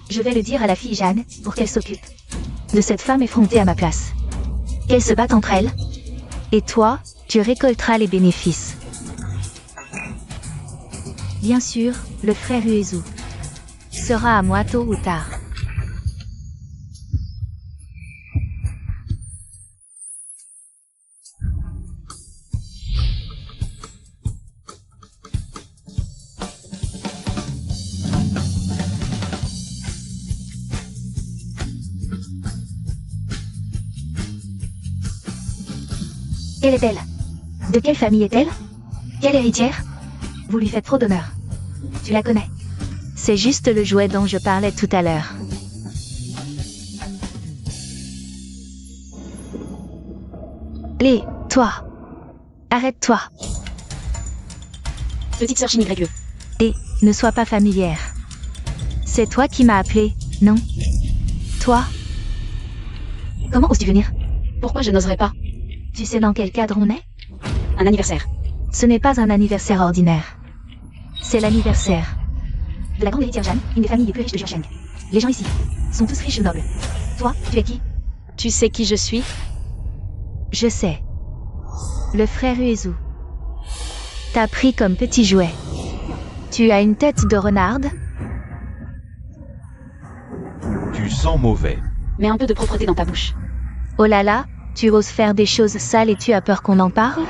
Je vais le dire à la fille Jeanne pour qu'elle s'occupe de cette femme effrontée à ma place. Qu'elles se battent entre elles. Et toi, tu récolteras les bénéfices. Bien sûr, le frère Uezu sera à moi tôt ou tard. Quelle est-elle? De quelle famille est-elle? Quelle héritière? Vous lui faites trop d'honneur. Tu la connais. C'est juste le jouet dont je parlais tout à l'heure. Allez, toi. Arrête-toi. Petite sœur Shin YE. Et ne sois pas familière. C'est toi qui m'as appelé, non? Toi? Comment oses-tu venir Pourquoi je n'oserais pas? Tu sais dans quel cadre on est? Un anniversaire. Ce n'est pas un anniversaire ordinaire. C'est l'anniversaire de la grande héritière Jeanne, une des familles les plus riches de Jiangsheng. Les gens ici sont tous riches et nobles. Toi, tu es qui? Tu sais qui je suis? Je sais. Le frère Uezu. T'as pris comme petit jouet. Tu as une tête de renarde? Tu sens mauvais. Mets un peu de propreté dans ta bouche. Oh là là, tu oses faire des choses sales et tu as peur qu'on en parle?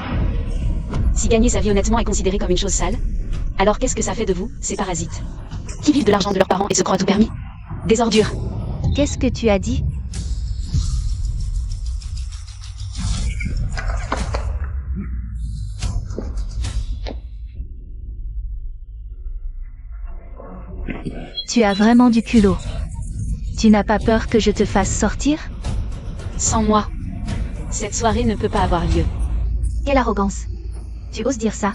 Si gagner sa vie honnêtement est considéré comme une chose sale, alors qu'est-ce que ça fait de vous, ces parasites? Qui vivent de l'argent de leurs parents et se croient tout permis? Des ordures. Qu'est-ce que tu as dit? Tu as vraiment du culot. Tu n'as pas peur que je te fasse sortir? Sans moi, cette soirée ne peut pas avoir lieu. Quelle arrogance. Tu oses dire ça?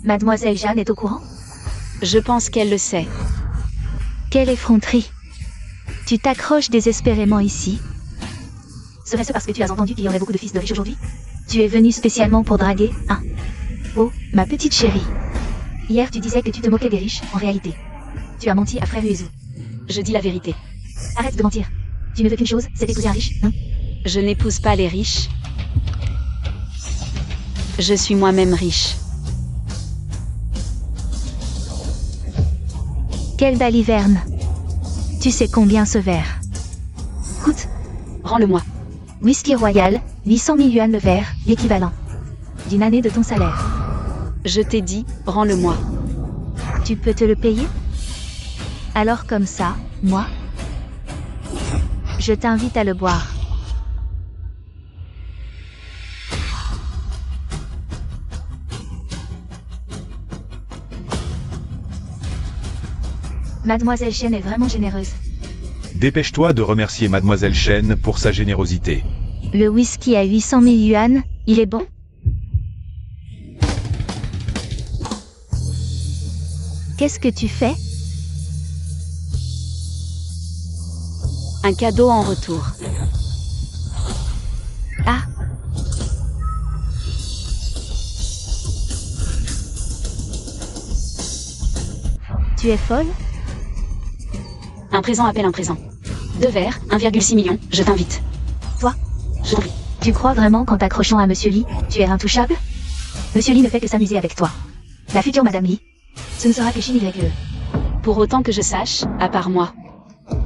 Mademoiselle Jeanne est au courant? Je pense qu'elle le sait. Quelle effronterie. Tu t'accroches désespérément ici. Serait-ce parce que tu as entendu qu'il y aurait beaucoup de fils de riches aujourd'hui? Tu es venu spécialement pour draguer, hein? Oh, ma petite chérie. Hier tu disais que tu te moquais des riches, en réalité. Tu as menti à frère Uezu. Je dis la vérité. Arrête de mentir. Tu ne veux qu'une chose, c'est épouser un riche, non? Je n'épouse pas les riches. Je suis moi-même riche. Quelle baliverne. Tu sais combien ce verre coûte? Rends-le-moi. Whisky royal, 800 000 yuan le verre, l'équivalent d'une année de ton salaire. Je t'ai dit, rends-le-moi. Tu peux te le payer? Alors comme ça, moi, je t'invite à le boire. Mademoiselle Chen est vraiment généreuse. Dépêche-toi de remercier Mademoiselle Chen pour sa générosité. Le whisky à 800 000 yuan, il est bon? Qu'est-ce que tu fais? Un cadeau en retour. Ah. Tu es folle? Un présent appelle un présent. 2 verres, 1,6 million, je t'invite. Toi? Je t'en prie. Tu crois vraiment qu'en t'accrochant à Monsieur Li, tu es intouchable? Monsieur Li ne fait que s'amuser avec toi. La future Madame Li, ce ne sera que Shin YE. Pour autant que je sache, à part moi,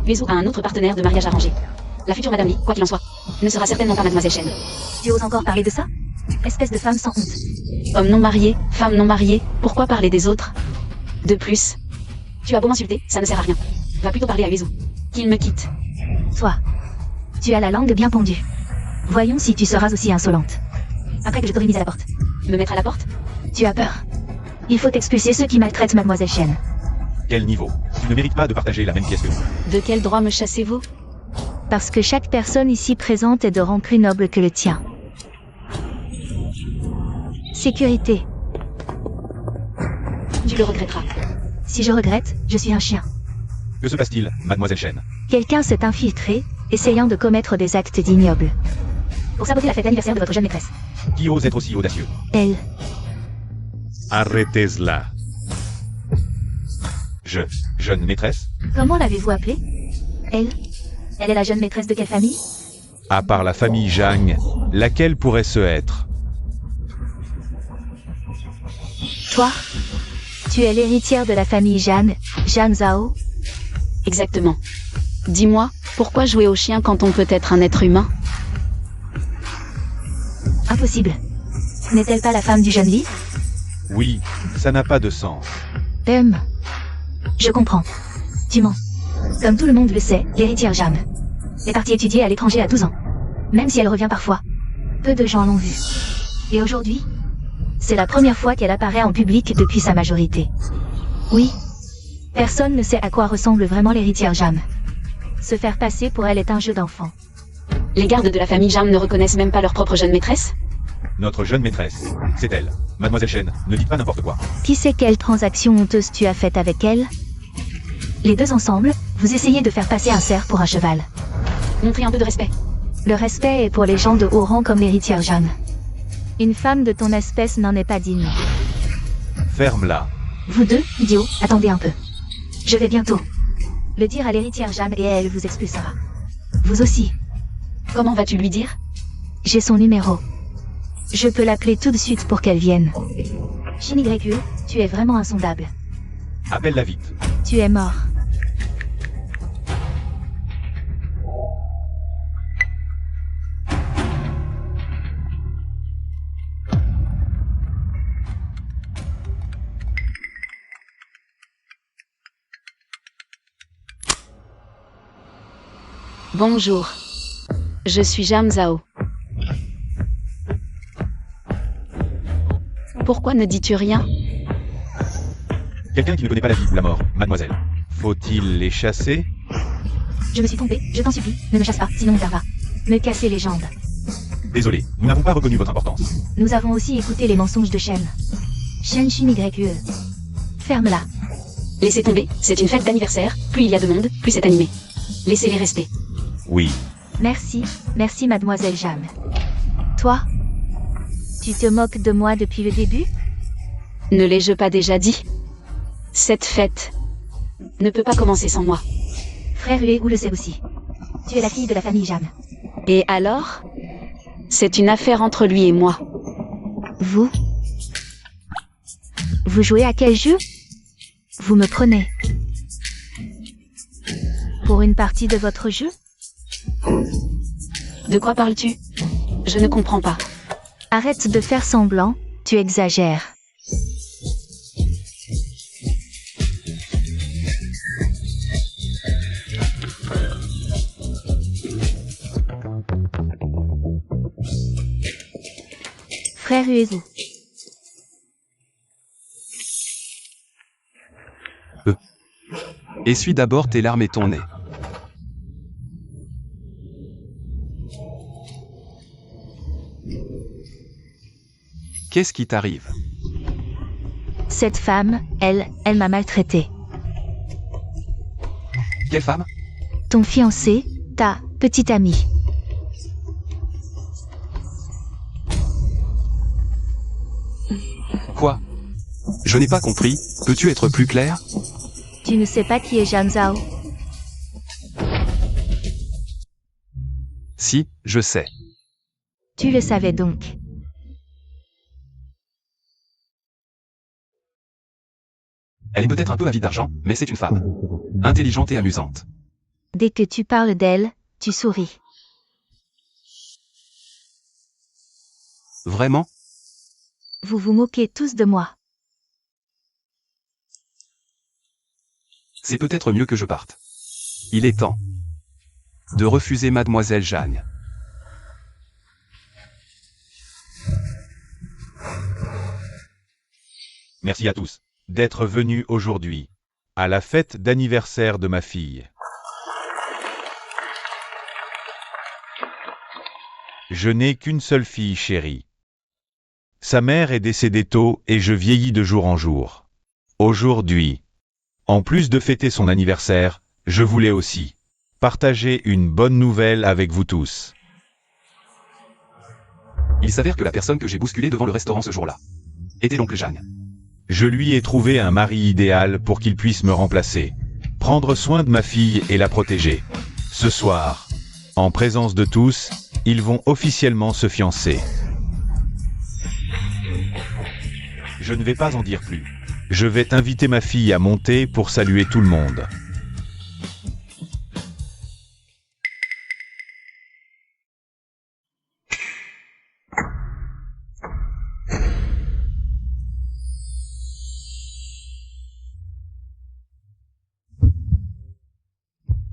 Uezu a un autre partenaire de mariage arrangé. La future Madame Li, quoi qu'il en soit, ne sera certainement pas Mademoiselle Chen. Tu oses encore parler de ça? Espèce de femme sans honte. Homme non marié, femme non mariée, pourquoi parler des autres? De plus, tu as beau m'insulter, ça ne sert à rien. Va plutôt parler à Uezu. Qu'il me quitte. Toi, tu as la langue bien pendue. Voyons si tu seras aussi insolente. Après que je t'aurai mise à la porte. Me mettre à la porte? Tu as peur. Il faut expulser ceux qui maltraitent Mademoiselle Chen. Quel niveau? Tu ne mérites pas de partager la même pièce que nous. De quel droit me chassez-vous? Parce que chaque personne ici présente est de rang plus noble que le tien. Sécurité. Tu le regretteras. Si je regrette, je suis un chien. Que se passe-t-il, Mademoiselle Chen? Quelqu'un s'est infiltré, essayant de commettre des actes ignobles. Pour saboter la fête d'anniversaire de votre jeune maîtresse. Qui ose être aussi audacieux? Elle. Arrêtez-la. Jeune maîtresse? Comment l'avez-vous appelée? Elle. Elle est la jeune maîtresse de quelle famille? À part la famille Zhang, laquelle pourrait ce être? Toi? Tu es l'héritière de la famille Jeanne, Jeanne Zhao? Exactement. Dis-moi, pourquoi jouer au chien quand on peut être un être humain? Impossible. N'est-elle pas la femme du jeune Li? Oui, ça n'a pas de sens. Je comprends. Tu mens. Comme tout le monde le sait, l'héritière Jeanne est partie étudier à l'étranger à 12 ans. Même si elle revient parfois. Peu de gens l'ont vue. Et aujourd'hui, c'est la première fois qu'elle apparaît en public depuis sa majorité. Oui. Personne ne sait à quoi ressemble vraiment l'héritière Jeanne. Se faire passer pour elle est un jeu d'enfant. Les gardes de la famille Jeanne ne reconnaissent même pas leur propre jeune maîtresse? Notre jeune maîtresse, c'est elle. Mademoiselle Chen, ne dites pas n'importe quoi. Qui sait quelle transaction honteuse tu as faite avec elle? Les deux ensemble, vous essayez de faire passer un cerf pour un cheval. Montrez un peu de respect. Le respect est pour les gens de haut rang comme l'héritière Jeanne. Une femme de ton espèce n'en est pas digne. Ferme-la. Vous deux, idiots, attendez un peu. Je vais bientôt le dire à l'héritière Jeanne et elle vous expulsera. Vous aussi. Comment vas-tu lui dire? J'ai son numéro. Je peux l'appeler tout de suite pour qu'elle vienne. Shinigreku, tu es vraiment insondable. Appelle-la vite. Tu es mort. Bonjour. Je suis Jam Zhao. Pourquoi ne dis-tu rien? Quelqu'un qui ne connaît pas la vie ou la mort, mademoiselle. Faut-il les chasser? Je me suis trompé, je t'en supplie, ne me chasse pas, sinon on va me casser les jambes. Désolé, nous n'avons pas reconnu votre importance. Nous avons aussi écouté les mensonges de Shen. Shen Shinigreku. Ferme-la. Laissez tomber, c'est une fête d'anniversaire, plus il y a de monde, plus c'est animé. Laissez-les rester. Oui. Merci, merci mademoiselle Jam. Toi? Tu te moques de moi depuis le début? Ne l'ai-je pas déjà dit? Cette fête ne peut pas commencer sans moi. Frère Uegu le sait aussi. Tu es la fille de la famille Jam. Et alors? C'est une affaire entre lui et moi. Vous? Vous jouez à quel jeu? Vous me prenez pour une partie de votre jeu? De quoi parles-tu? Je ne comprends pas. Arrête de faire semblant, tu exagères. Frère Uezu. Essuie d'abord tes larmes et ton nez. Qu'est-ce qui t'arrive? Cette femme, elle m'a maltraité. Quelle femme? Ton fiancé, ta petite amie. Quoi? Je n'ai pas compris, peux-tu être plus clair? Tu ne sais pas qui est Jam Zhao? Si, je sais. Tu le savais donc. Elle est peut-être un peu avide d'argent, mais c'est une femme. Intelligente et amusante. Dès que tu parles d'elle, tu souris. Vraiment? Vous vous moquez tous de moi. C'est peut-être mieux que je parte. Il est temps de refuser mademoiselle Jeanne. Merci à tous d'être venus aujourd'hui à la fête d'anniversaire de ma fille. Je n'ai qu'une seule fille chérie. Sa mère est décédée tôt et je vieillis de jour en jour. Aujourd'hui, en plus de fêter son anniversaire, je voulais aussi partager une bonne nouvelle avec vous tous. Il s'avère que la personne que j'ai bousculée devant le restaurant ce jour-là était l'oncle Jeanne. Je lui ai trouvé un mari idéal pour qu'il puisse me remplacer, prendre soin de ma fille et la protéger. Ce soir, en présence de tous, ils vont officiellement se fiancer. Je ne vais pas en dire plus. Je vais inviter ma fille à monter pour saluer tout le monde.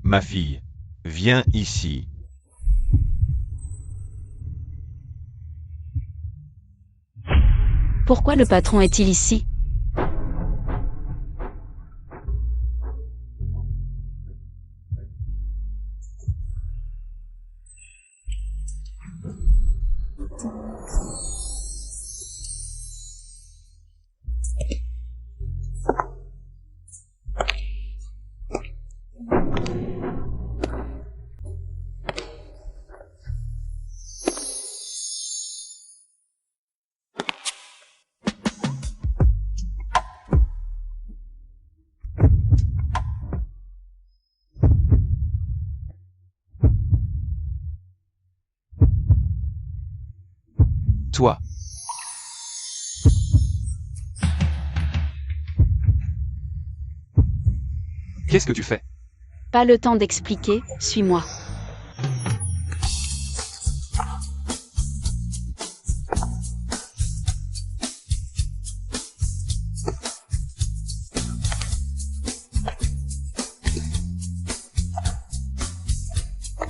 Ma fille, viens ici. Pourquoi le patron est-il ici? Toi. Qu'est-ce que tu fais? Pas le temps d'expliquer, suis-moi.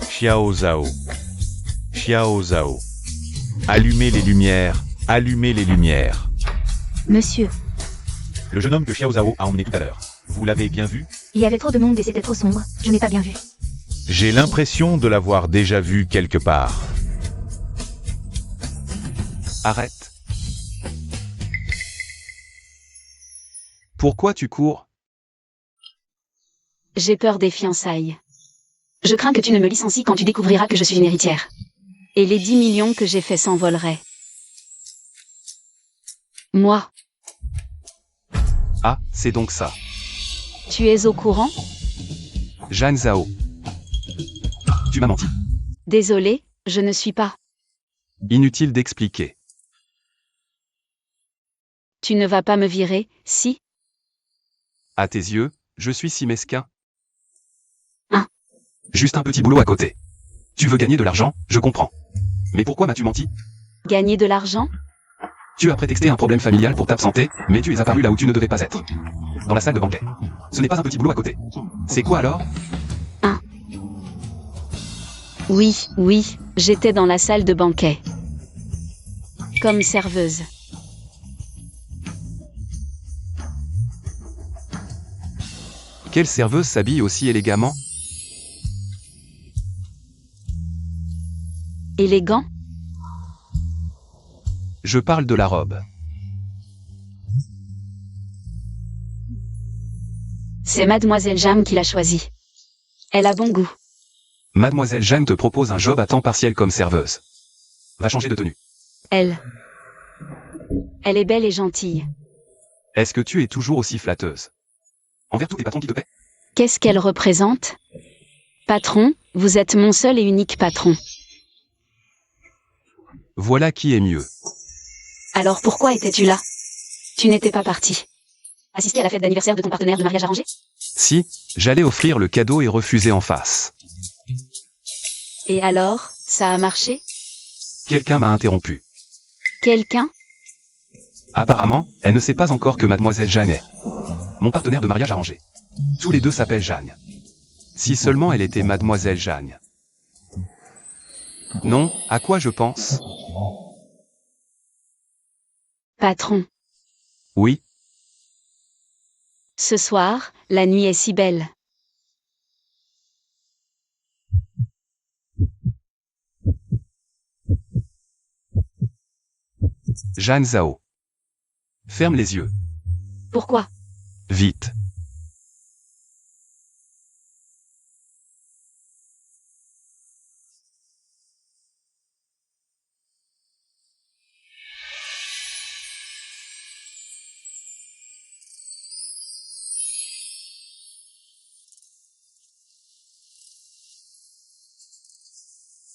Xiao Zhao. Xiao Zhao. Allumez les lumières, allumez les lumières. Monsieur, Le jeune homme que Xiao Zhao a emmené tout à l'heure. Vous l'avez bien vu? il y avait trop de monde et c'était trop sombre. Je n'ai pas bien vu. J'ai l'impression de l'avoir déjà vu quelque part. Arrête. Pourquoi tu cours? J'ai peur des fiançailles. Je crains que tu ne me licencies quand tu découvriras que je suis une héritière. Et les 10 millions que j'ai fait s'envoleraient. Moi, Ah, c'est donc ça. tu es au courant? Jeanne Zhao. Tu m'as menti. Désolé, je ne suis pas. Inutile d'expliquer. Tu ne vas pas me virer, si? À tes yeux, je suis si mesquin. Hein? Juste un petit boulot à côté. Tu veux gagner de l'argent, je comprends. Mais pourquoi m'as-tu menti? Gagner de l'argent? Tu as prétexté un problème familial pour t'absenter, mais tu es apparu là où tu ne devais pas être. Dans la salle de banquet. Ce n'est pas un petit boulot à côté. C'est quoi alors? Oui, j'étais dans la salle de banquet. Comme serveuse. Quelle serveuse s'habille aussi élégamment? Élégant? Je parle de la robe. C'est Mademoiselle Jeanne qui l'a choisi. Elle a bon goût. Mademoiselle Jeanne te propose un job à temps partiel comme serveuse. Va changer de tenue. Elle est belle et gentille. Est-ce que tu es toujours aussi flatteuse? Envers tous les patrons qui te paient? Qu'est-ce qu'elle représente? Patron, vous êtes mon seul et unique patron. Voilà qui est mieux. Alors pourquoi étais-tu là? Tu n'étais pas parti. Assister à la fête d'anniversaire de ton partenaire de mariage arrangé? Si, j'allais offrir le cadeau et refuser en face. Et alors, ça a marché? Quelqu'un m'a interrompu. Quelqu'un? Apparemment, elle ne sait pas encore que Mademoiselle Jeanne est mon partenaire de mariage arrangé. Tous les deux s'appellent Jeanne. Si seulement elle était Mademoiselle Jeanne. Non, à quoi je pense? Patron. Oui, Ce soir, la nuit est si belle. Jeanne Zhao. Ferme les yeux. Pourquoi? Vite.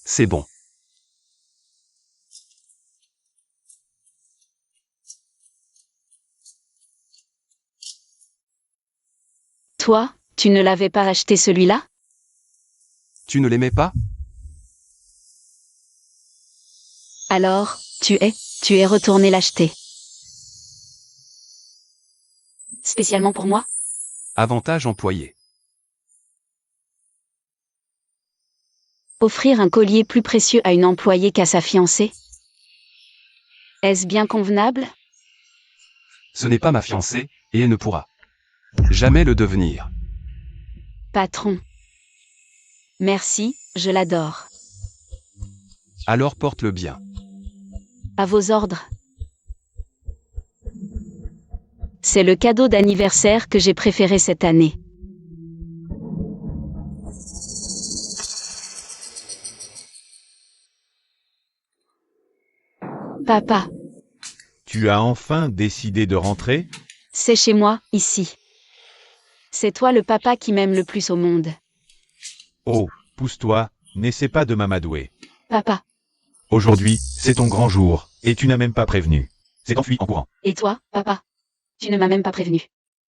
C'est bon. Toi, tu ne l'avais pas acheté celui-là? Tu ne l'aimais pas? Alors, tu es retourné l'acheter. Spécialement pour moi? Avantage employé. Offrir un collier plus précieux à une employée qu'à sa fiancée? Est-ce bien convenable? Ce n'est pas ma fiancée, et elle ne pourra jamais le devenir. Patron. Merci, je l'adore. Alors porte-le bien. À vos ordres. C'est le cadeau d'anniversaire que j'ai préféré cette année. Papa, Tu as enfin décidé de rentrer? c'est chez moi, ici. C'est toi le papa qui m'aime le plus au monde. Oh, pousse-toi, n'essaie pas de m'amadouer. Papa, Aujourd'hui, c'est ton grand jour, Et tu n'as même pas prévenu. C'est enfui en courant. Et toi, papa? Tu ne m'as même pas prévenu.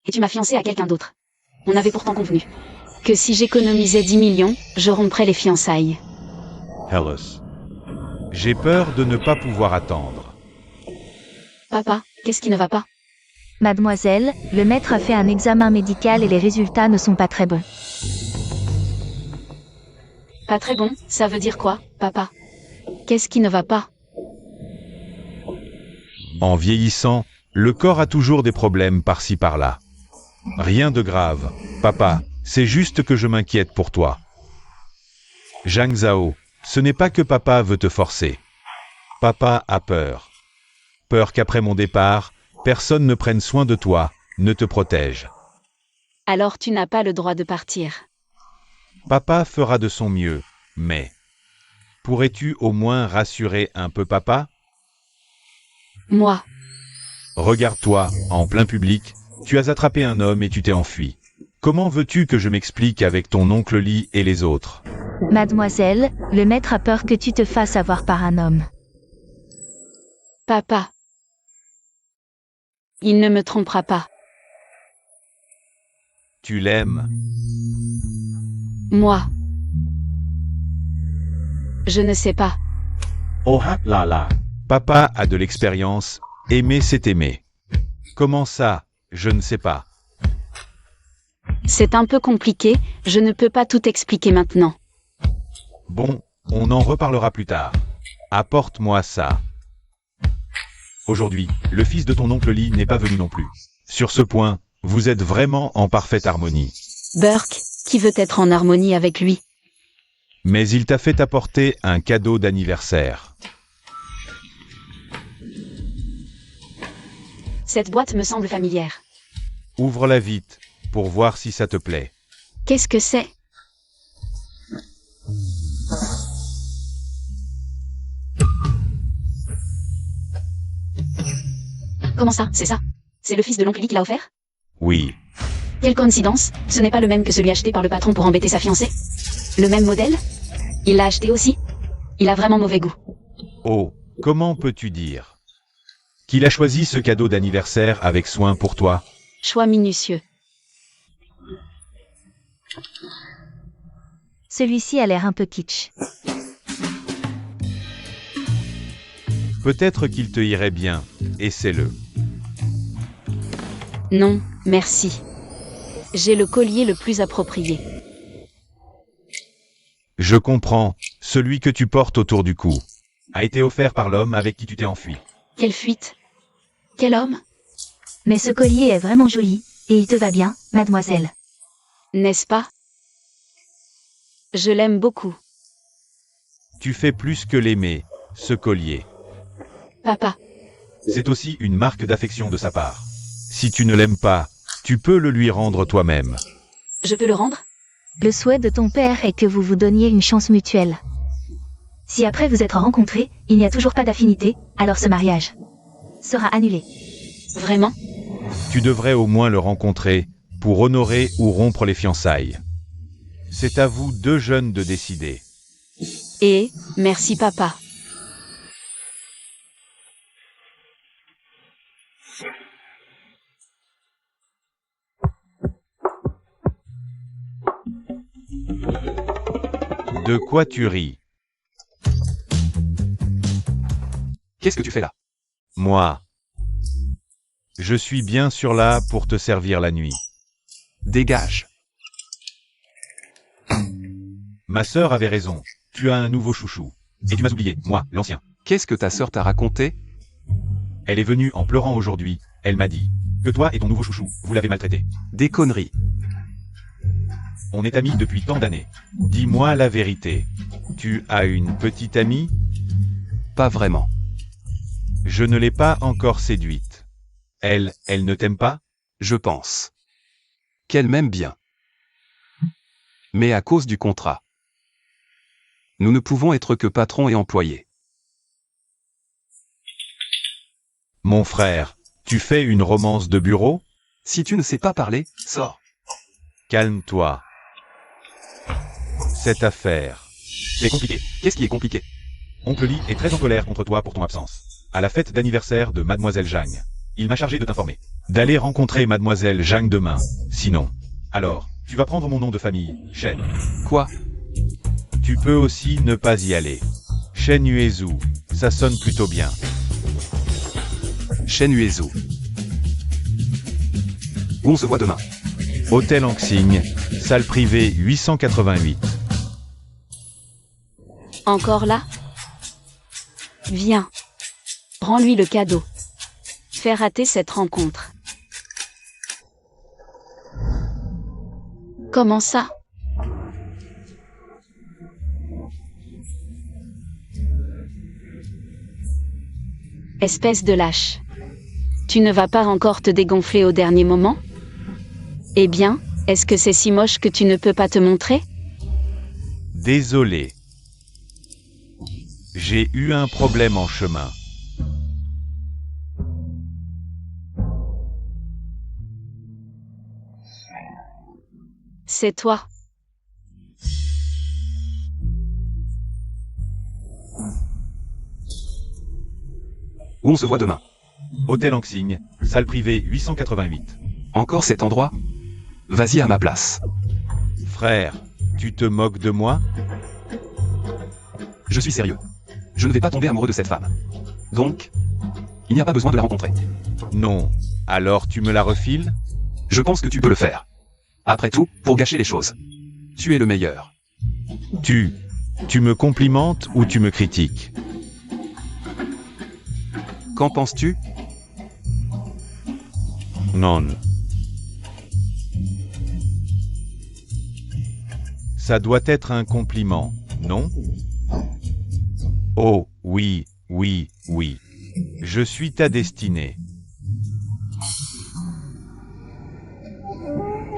Et tu m'as fiancé à quelqu'un d'autre. On avait pourtant convenu que si j'économisais 10 millions, je romprais les fiançailles. Alice. J'ai peur de ne pas pouvoir attendre. Papa, qu'est-ce qui ne va pas? Mademoiselle, le maître a fait un examen médical et les résultats ne sont pas très bons. Pas très bon, ça veut dire quoi, papa? Qu'est-ce qui ne va pas? En vieillissant, le corps a toujours des problèmes par-ci par-là. Rien de grave, papa, c'est juste que je m'inquiète pour toi. Zhang Zhao, ce n'est pas que papa veut te forcer. Papa a peur. Peur qu'après mon départ, personne ne prenne soin de toi, ne te protège. Alors tu n'as pas le droit de partir. Papa fera de son mieux, mais... Pourrais-tu au moins rassurer un peu papa? Moi, Regarde-toi, en plein public, tu as attrapé un homme et tu t'es enfui. Comment veux-tu que je m'explique avec ton oncle Lee et les autres? Mademoiselle, le maître a peur que tu te fasses avoir par un homme. papa. Il ne me trompera pas. Tu l'aimes? Moi. Je ne sais pas. Oh là là. Papa a de l'expérience, aimer c'est aimer. Comment ça, je ne sais pas. C'est un peu compliqué, je ne peux pas tout expliquer maintenant. Bon, on en reparlera plus tard. Apporte-moi ça. Aujourd'hui, le fils de ton oncle Lee n'est pas venu non plus. Sur ce point, vous êtes vraiment en parfaite harmonie. Burke, qui veut être en harmonie avec lui? Mais il t'a fait apporter un cadeau d'anniversaire. Cette boîte me semble familière. Ouvre-la vite, pour voir si ça te plaît. Qu'est-ce que c'est? Comment ça, c'est ça? C'est le fils de l'oncle Lee qui l'a offert? Oui. Quelle coïncidence, ce n'est pas le même que celui acheté par le patron pour embêter sa fiancée? Le même modèle? Il l'a acheté aussi? Il a vraiment mauvais goût. Oh, comment peux-tu dire qu'il a choisi ce cadeau d'anniversaire avec soin pour toi? Choix minutieux. Celui-ci a l'air un peu kitsch. Peut-être qu'il te irait bien, essaie-le. Non, merci. J'ai le collier le plus approprié. Je comprends, celui que tu portes autour du cou a été offert par l'homme avec qui tu t'es enfui. Quelle fuite? Quel homme? Mais ce collier est vraiment joli, et il te va bien, mademoiselle. N'est-ce pas? Je l'aime beaucoup. Tu fais plus que l'aimer, ce collier. Papa, C'est aussi une marque d'affection de sa part. Si tu ne l'aimes pas, tu peux le lui rendre toi-même. je peux le rendre? Le souhait de ton père est que vous vous donniez une chance mutuelle. Si après vous êtes rencontrés, il n'y a toujours pas d'affinité, alors ce mariage sera annulé. Vraiment? Tu devrais au moins le rencontrer pour honorer ou rompre les fiançailles. C'est à vous deux jeunes de décider. Et, merci papa. De quoi tu ris? Qu'est-ce que tu fais là? Moi. Je suis bien sûr là pour te servir la nuit. Dégage. Ma sœur avait raison. Tu as un nouveau chouchou. Et tu m'as oublié, moi, l'ancien. Qu'est-ce que ta sœur t'a raconté? Elle est venue en pleurant aujourd'hui. Elle m'a dit que toi et ton nouveau chouchou, vous l'avez maltraité. Des conneries. On est amis depuis tant d'années. Dis-moi la vérité. Tu as une petite amie? Pas vraiment. Je ne l'ai pas encore séduite. Elle ne t'aime pas? Je pense qu'elle m'aime bien. Mais à cause du contrat. Nous ne pouvons être que patron et employé. Mon frère, tu fais une romance de bureau? Si tu ne sais pas parler, sors. Calme-toi. Cette affaire. C'est compliqué. Qu'est-ce qui est compliqué? Oncle Lee est très en colère contre toi pour ton absence. à la fête d'anniversaire de Mademoiselle Zhang. Il m'a chargé de t'informer. D'aller rencontrer Mademoiselle Zhang demain. Sinon. Alors, tu vas prendre mon nom de famille, Shen. Quoi? Tu peux aussi ne pas y aller. Shen Yuezu, ça sonne plutôt bien. Shen Yuezu. Où on se voit demain? Hôtel Anxing, salle privée 888. Encore là? Viens. Rends-lui le cadeau. Fais rater cette rencontre. Comment ça? Espèce de lâche. Tu ne vas pas encore te dégonfler au dernier moment? Eh bien, est-ce que c'est si moche que tu ne peux pas te montrer? Désolé. J'ai eu un problème en chemin. C'est toi. Où on se voit demain? Hôtel Anxing, salle privée 888. Encore cet endroit? Vas-y à ma place. Frère, tu te moques de moi? Je suis sérieux. Je ne vais pas tomber amoureux de cette femme. Donc, il n'y a pas besoin de la rencontrer. Non. Alors tu me la refiles? Je pense que tu peux le faire. Après tout, pour gâcher les choses. Tu es le meilleur. Tu me complimentes ou tu me critiques? Qu'en penses-tu? Non. Ça doit être un compliment, non? Oh, oui, oui, oui. Je suis ta destinée.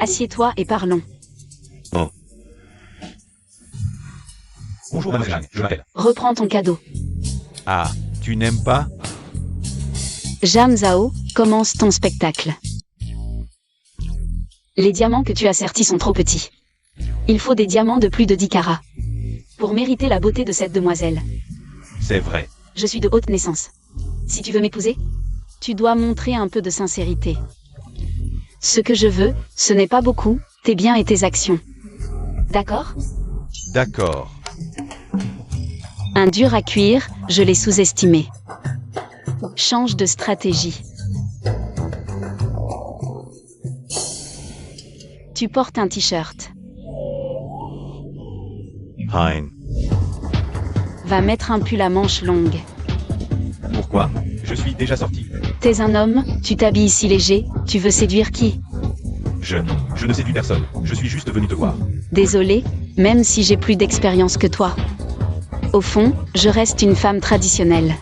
Assieds-toi et parlons. Oh. Bonjour Mademoiselle Zhang, je m'appelle. Reprends ton cadeau. Ah, tu n'aimes pas? Jam Zhao, commence ton spectacle. Les diamants que tu as sertis sont trop petits. Il faut des diamants de plus de 10 carats. Pour mériter la beauté de cette demoiselle. C'est vrai. Je suis de haute naissance. Si tu veux m'épouser, tu dois montrer un peu de sincérité. Ce que je veux, ce n'est pas beaucoup, tes biens et tes actions. D'accord? D'accord. Un dur à cuire, je l'ai sous-estimé. Change de stratégie. Tu portes un t-shirt. Hein. Va mettre un pull à manches longues. Pourquoi? Je suis déjà sorti. T'es un homme, tu t'habilles si léger, tu veux séduire qui? Je ne séduis personne. Je suis juste venu te voir. Désolé, même si j'ai plus d'expérience que toi. Au fond, je reste une femme traditionnelle.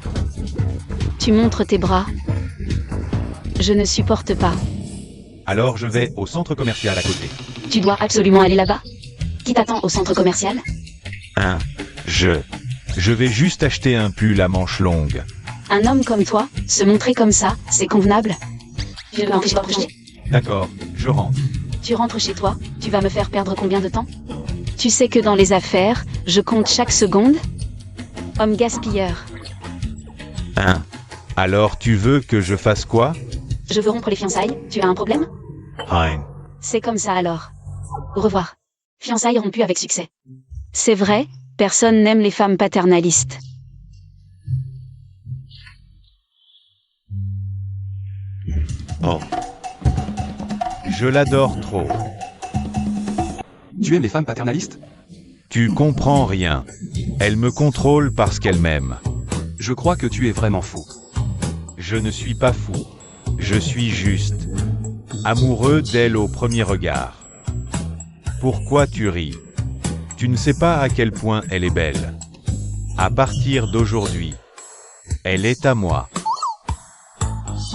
Tu montres tes bras. Je ne supporte pas. Alors je vais au centre commercial à côté. Tu dois absolument aller là-bas? Qui t'attend au centre commercial? Je vais juste acheter un pull à manches longues. Un homme comme toi, se montrer comme ça, c'est convenable? Je ne m'empêche pas de projeter. D'accord, je rentre. Tu rentres chez toi, tu vas me faire perdre combien de temps? Tu sais que dans les affaires, je compte chaque seconde? Homme gaspilleur. Alors tu veux que je fasse quoi? Je veux rompre les fiançailles, tu as un problème? Hein. C'est comme ça alors. Au revoir. Fiançailles rompues avec succès. C'est vrai, personne n'aime les femmes paternalistes. Oh. Je l'adore trop. Tu aimes les femmes paternalistes? Tu comprends rien. Elle me contrôle parce qu'elle m'aime. Je crois que tu es vraiment fou. Je ne suis pas fou. Je suis juste amoureux d'elle au premier regard. Pourquoi tu ris? Tu ne sais pas à quel point elle est belle. À partir d'aujourd'hui, elle est à moi.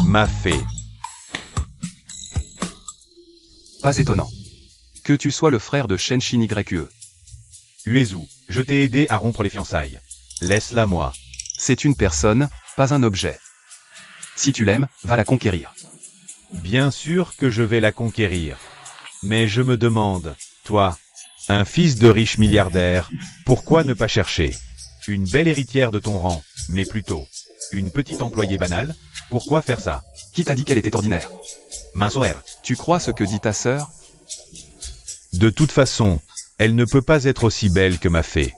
Ma fée. Pas étonnant. Que tu sois le frère de Shenshin YE. Uezu, je t'ai aidé à rompre les fiançailles. Laisse-la moi. C'est une personne, pas un objet. Si tu l'aimes, va la conquérir. Bien sûr que je vais la conquérir. Mais je me demande, toi, un fils de riche milliardaire, pourquoi ne pas chercher une belle héritière de ton rang, mais plutôt Une petite employée banale? Pourquoi faire ça? Qui t'a dit qu'elle était ordinaire? Minsoir. Tu crois ce que dit ta sœur? De toute façon, elle ne peut pas être aussi belle que ma fée.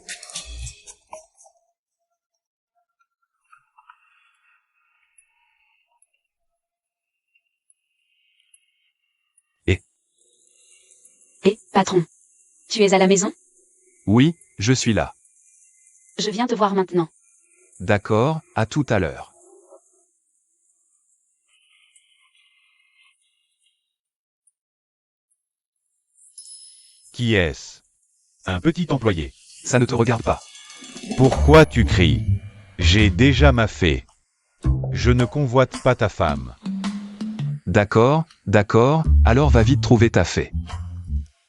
Hé, patron. Tu es à la maison? Oui, je suis là. Je viens te voir maintenant. D'accord, à tout à l'heure. Qui est-ce? Un petit employé. Ça ne te regarde pas. Pourquoi tu cries? J'ai déjà ma fée. Je ne convoite pas ta femme. D'accord, alors va vite trouver ta fée.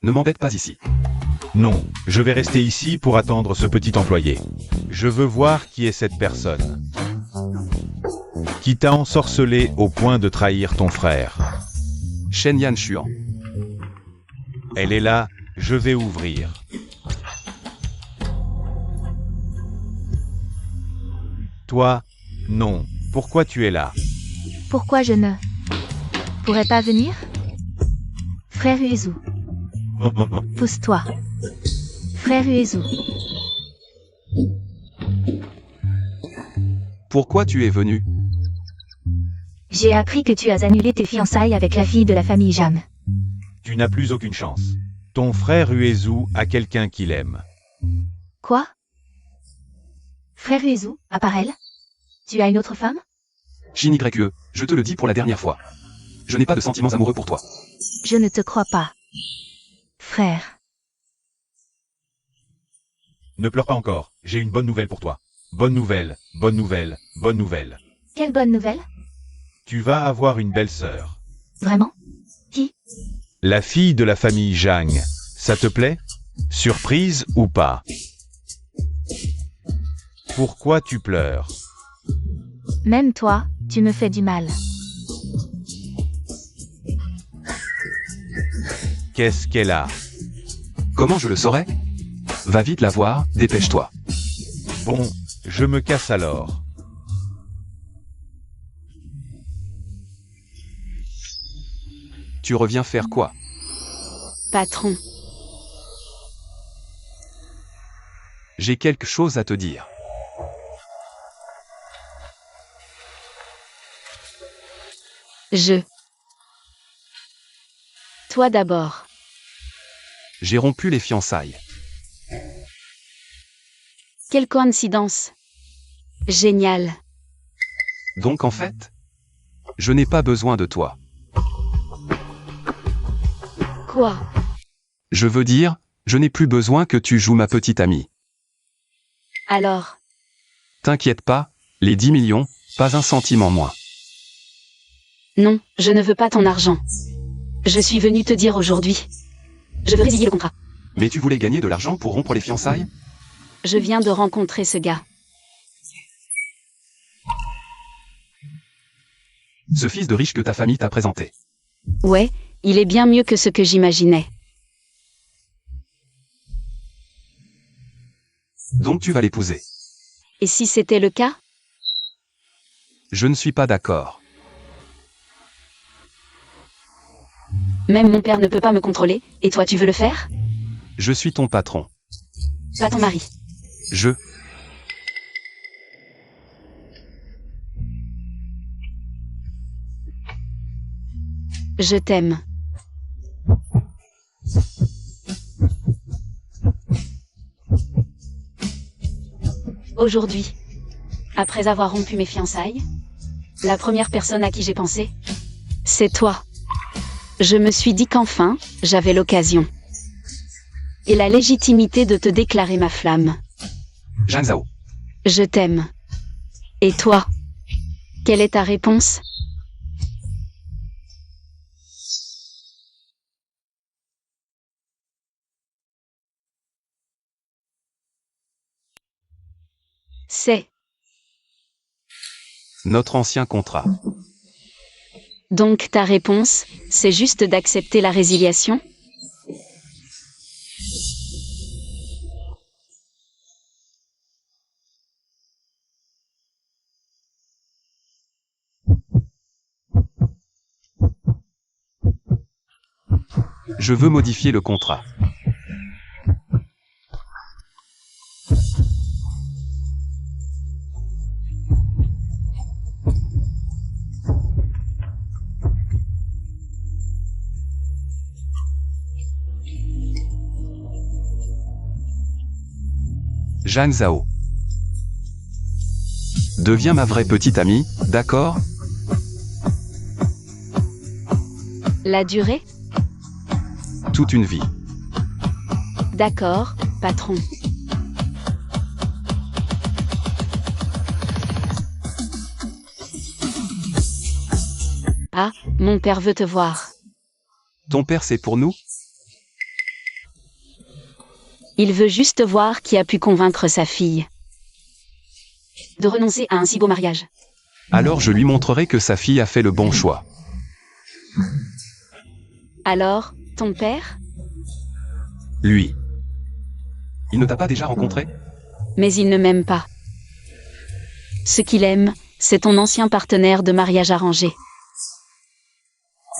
Ne m'embête pas ici. Non, je vais rester ici pour attendre ce petit employé. Je veux voir qui est cette personne. Qui t'a ensorcelé au point de trahir ton frère. Shen Yan Xuan. Elle est là, je vais ouvrir. Toi, non. Pourquoi tu es là? Pourquoi je ne pourrais pas venir? Frère Uezu, pousse-toi. Frère Uezu, Pourquoi tu es venu? j'ai appris que tu as annulé tes fiançailles avec la fille de la famille Jam. Tu n'as plus aucune chance. Ton frère Uezu a quelqu'un qu'il aime. Quoi? Frère Uezu, à part elle? Tu as une autre femme? Shin YE, je te le dis pour la dernière fois. Je n'ai pas de sentiments amoureux pour toi. Je ne te crois pas. Frère. Ne pleure pas encore, j'ai une bonne nouvelle pour toi. Bonne nouvelle, bonne nouvelle, bonne nouvelle. Quelle bonne nouvelle? Tu vas avoir une belle-sœur. Vraiment? Qui? La fille de la famille Zhang. Ça te plaît? Surprise ou pas? Pourquoi tu pleures? Même toi, tu me fais du mal. Qu'est-ce qu'elle a? Comment je le saurais? Va vite la voir, dépêche-toi. Bon, je me casse alors. Tu reviens faire quoi? Patron. J'ai quelque chose à te dire. Toi d'abord. J'ai rompu les fiançailles. Quelle coïncidence. Génial. Donc en fait, je n'ai pas besoin de toi. Quoi? Je veux dire, je n'ai plus besoin que tu joues ma petite amie. Alors? T'inquiète pas, les 10 millions, pas un centime en moins. Non, je ne veux pas ton argent. Je suis venu te dire aujourd'hui. Je veux résilier le contrat. Mais tu voulais gagner de l'argent pour rompre les fiançailles? Je viens de rencontrer ce gars. Ce fils de riche que ta famille t'a présenté. Ouais, il est bien mieux que ce que j'imaginais. Donc tu vas l'épouser. Et si c'était le cas? Je ne suis pas d'accord. Même mon père ne peut pas me contrôler, et toi tu veux le faire? Je suis ton patron. Pas ton mari. Je... Je t'aime. Aujourd'hui, après avoir rompu mes fiançailles, la première personne à qui j'ai pensé, c'est toi. Je me suis dit qu'enfin, j'avais l'occasion. Et la légitimité de te déclarer ma flamme. Zhang Zhao. Je t'aime. Et toi? Quelle est ta réponse? C'est. Notre ancien contrat. Donc ta réponse, c'est juste d'accepter la résiliation? Je veux modifier le contrat. Zhang Zhao. Deviens ma vraie petite amie, d'accord? La durée? Toute une vie. D'accord, patron. Ah, mon père veut te voir. Ton père c'est pour nous? Il veut juste voir qui a pu convaincre sa fille de renoncer à un si beau mariage. Alors je lui montrerai que sa fille a fait le bon choix. Alors, ton père? Lui. Il ne t'a pas déjà rencontré? Mais il ne m'aime pas. Ce qu'il aime, c'est ton ancien partenaire de mariage arrangé.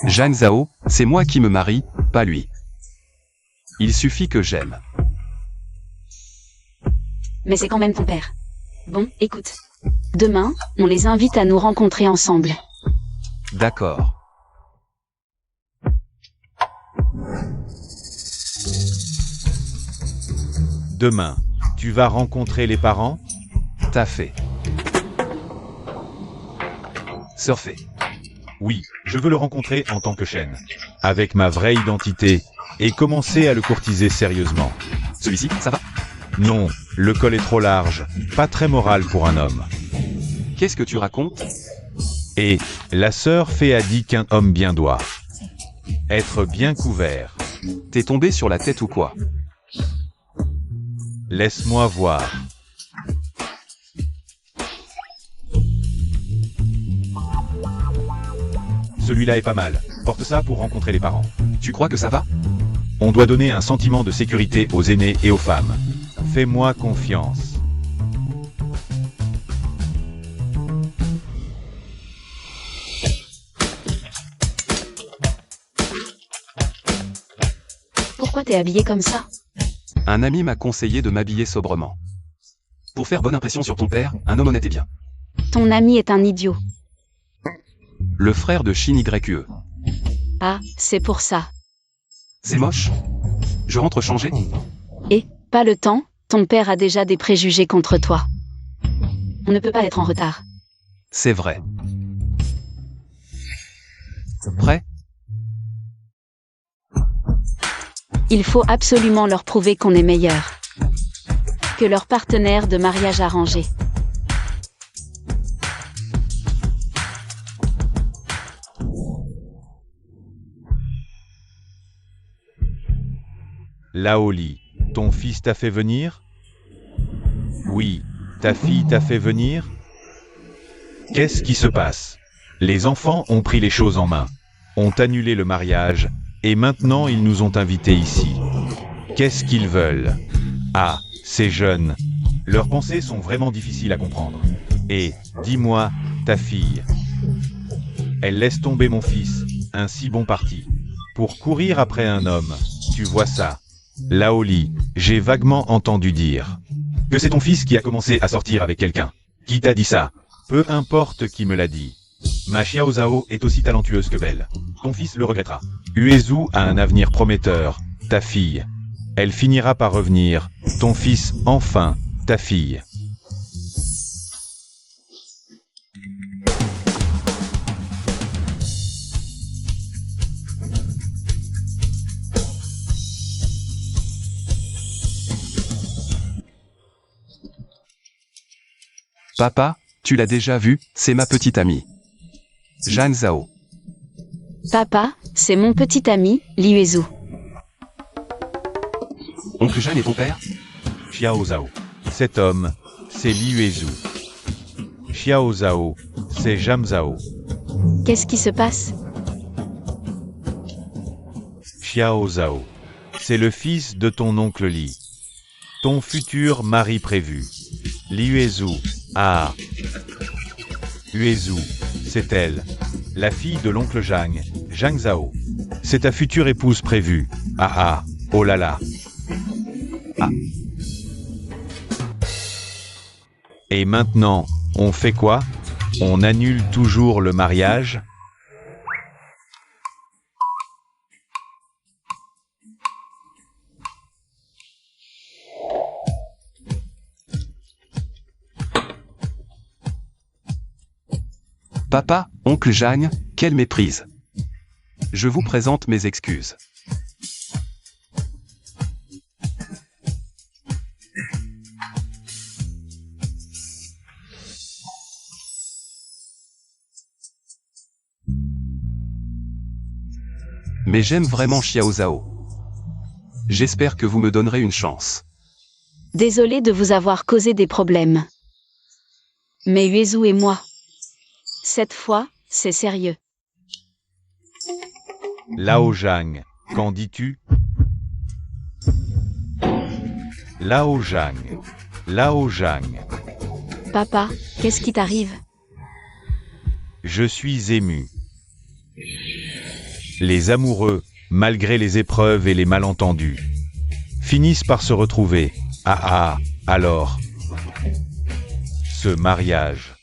Zhang Zhao, c'est moi qui me marie, pas lui. Il suffit que j'aime. Mais c'est quand même ton père. Bon, écoute. Demain, on les invite à nous rencontrer ensemble. D'accord. Demain, tu vas rencontrer les parents? T'as fait. Surfer. Oui, je veux le rencontrer en tant que Shen, avec ma vraie identité, et commencer à le courtiser sérieusement. Celui-ci, ça va? Non, le col est trop large, pas très moral pour un homme. Qu'est-ce que tu racontes? Et la sœur Fée a dit qu'un homme bien doit être bien couvert. T'es tombé sur la tête ou quoi? Laisse-moi voir. Celui-là est pas mal. Porte ça pour rencontrer les parents. Tu crois que ça va? On doit donner un sentiment de sécurité aux aînés et aux femmes. Fais-moi confiance. Pourquoi t'es habillé comme ça? Un ami m'a conseillé de m'habiller sobrement. Pour faire bonne impression sur ton père, un homme honnête et bien. Ton ami est un idiot. Le frère de Shin YE. Ah, c'est pour ça. C'est moche. Je rentre changer. Et, pas le temps, ton père a déjà des préjugés contre toi. On ne peut pas être en retard. C'est vrai. Prêt? Il faut absolument leur prouver qu'on est meilleur que leur partenaire de mariage arrangé. Laoli, ton fils t'a fait venir? Oui, ta fille t'a fait venir? Qu'est-ce qui se passe? Les enfants ont pris les choses en main, ont annulé le mariage, et maintenant ils nous ont invités ici. Qu'est-ce qu'ils veulent? Ah, ces jeunes. Leurs pensées sont vraiment difficiles à comprendre. Et, dis-moi, ta fille. Elle laisse tomber mon fils, un si bon parti. Pour courir après un homme, tu vois ça. Laoli, j'ai vaguement entendu dire que c'est ton fils qui a commencé à sortir avec quelqu'un. Qui t'a dit ça? Peu importe qui me l'a dit. Ma Xiao Zhao est aussi talentueuse que belle. Ton fils le regrettera. Uezu a un avenir prometteur. Ta fille. Elle finira par revenir. Ton fils, enfin, ta fille. Papa, tu l'as déjà vu, c'est ma petite amie. Zhang Zhao. Papa, c'est mon petit ami, Liuezu. Oncle Jeanne est ton père? Xiao Zhao. Cet homme, c'est Liuezu. Xiao Zhao, c'est Zhang Zhao. Qu'est-ce qui se passe? Xiao Zhao, c'est le fils de ton oncle Li. Ton futur mari prévu. Liuezu. Ah. Uezu, c'est elle. La fille de l'oncle Zhang, Zhang Zhao. C'est ta future épouse prévue. Ah ah, oh là là. Ah. Et maintenant, on fait quoi? On annule toujours le mariage? Papa, oncle Jagne, quelle méprise. Je vous présente mes excuses. Mais j'aime vraiment Xiao Zhao. J'espère que vous me donnerez une chance. Désolé de vous avoir causé des problèmes. Mais Uezu et moi. Cette fois, c'est sérieux. Lao Zhang, qu'en dis-tu? Lao Zhang. Lao Zhang. Papa, qu'est-ce qui t'arrive? Je suis ému. Les amoureux, malgré les épreuves et les malentendus, finissent par se retrouver. Ah ah, alors. Ce mariage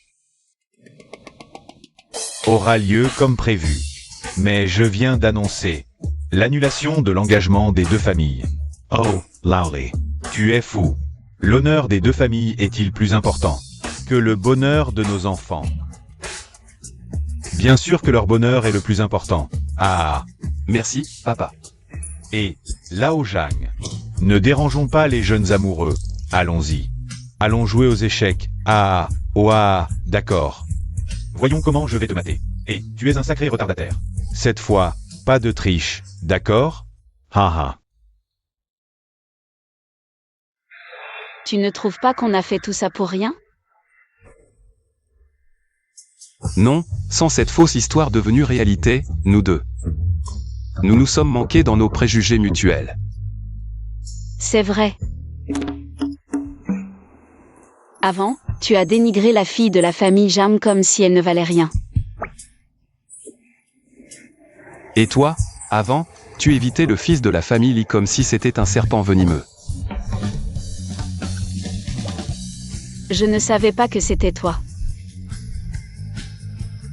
aura lieu comme prévu. Mais je viens d'annoncer l'annulation de l'engagement des deux familles. Oh, Laoli, tu es fou. L'honneur des deux familles est-il plus important que le bonheur de nos enfants? Bien sûr que leur bonheur est le plus important. Ah. Merci, papa. Et, Lao Zhang, ne dérangeons pas les jeunes amoureux. Allons-y. Allons jouer aux échecs. Ah, oh ah, d'accord. Voyons comment je vais te mater. Et, tu es un sacré retardataire. Cette fois, pas de triche, d'accord? Haha. Tu ne trouves pas qu'on a fait tout ça pour rien? Non, sans cette fausse histoire devenue réalité, nous deux. Nous nous sommes manqués dans nos préjugés mutuels. C'est vrai. Avant, tu as dénigré la fille de la famille Jam comme si elle ne valait rien. Et toi, avant, tu évitais le fils de la famille Li comme si c'était un serpent venimeux. Je ne savais pas que c'était toi.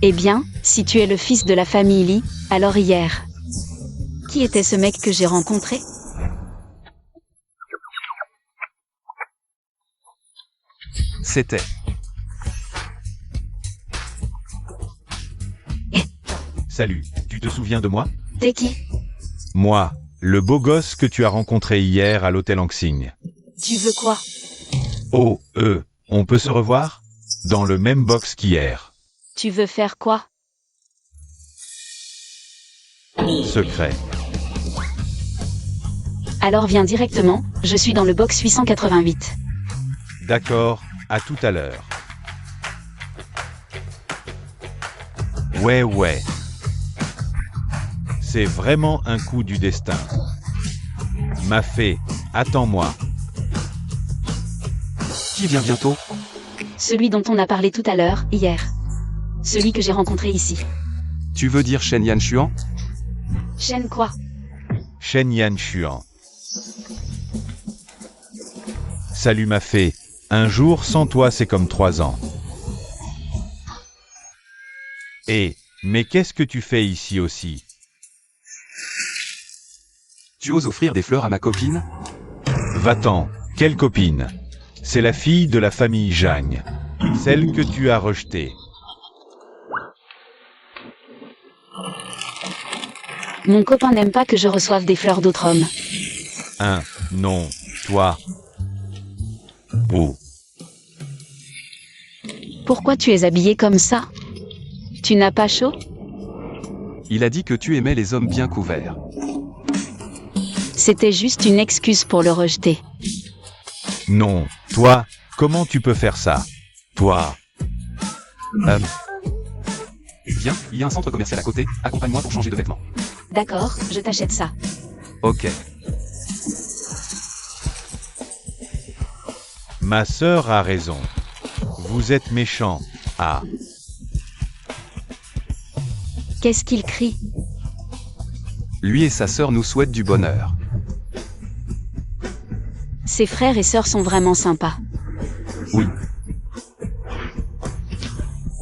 Eh bien, si tu es le fils de la famille Li, alors hier. Qui était ce mec que j'ai rencontré? C'était. Salut, tu te souviens de moi? T'es qui? Moi, le beau gosse que tu as rencontré hier à l'hôtel Anxing. Tu veux quoi? Oh, on peut se revoir? Dans le même box qu'hier. Tu veux faire quoi? Secret. Alors viens directement, je suis dans le box 888. D'accord, à tout à l'heure. Ouais. C'est vraiment un coup du destin. Ma fée, attends-moi. Qui vient bientôt? Celui dont on a parlé tout à l'heure, hier. Celui que j'ai rencontré ici. Tu veux dire Shen Yanshuan? Shen quoi? Shen Yanshuan. Salut ma fée. Un jour sans toi c'est comme 3 ans. Mais qu'est-ce que tu fais ici aussi? Tu oses offrir des fleurs à ma copine? Va-t'en, quelle copine? C'est la fille de la famille Jagne. Celle que tu as rejetée. Mon copain n'aime pas que je reçoive des fleurs d'autres hommes. Non, toi. Oh. Pourquoi tu es habillé comme ça? Tu n'as pas chaud? Il a dit que tu aimais les hommes bien couverts. C'était juste une excuse pour le rejeter. Non, toi, comment tu peux faire ça? Toi. Viens, il y a un centre commercial à côté, accompagne-moi pour changer de vêtements. D'accord, je t'achète ça. Ok. Ma sœur a raison. Vous êtes méchant. Ah. Qu'est-ce qu'il crie? Lui et sa sœur nous souhaitent du bonheur. Ses frères et sœurs sont vraiment sympas. Oui,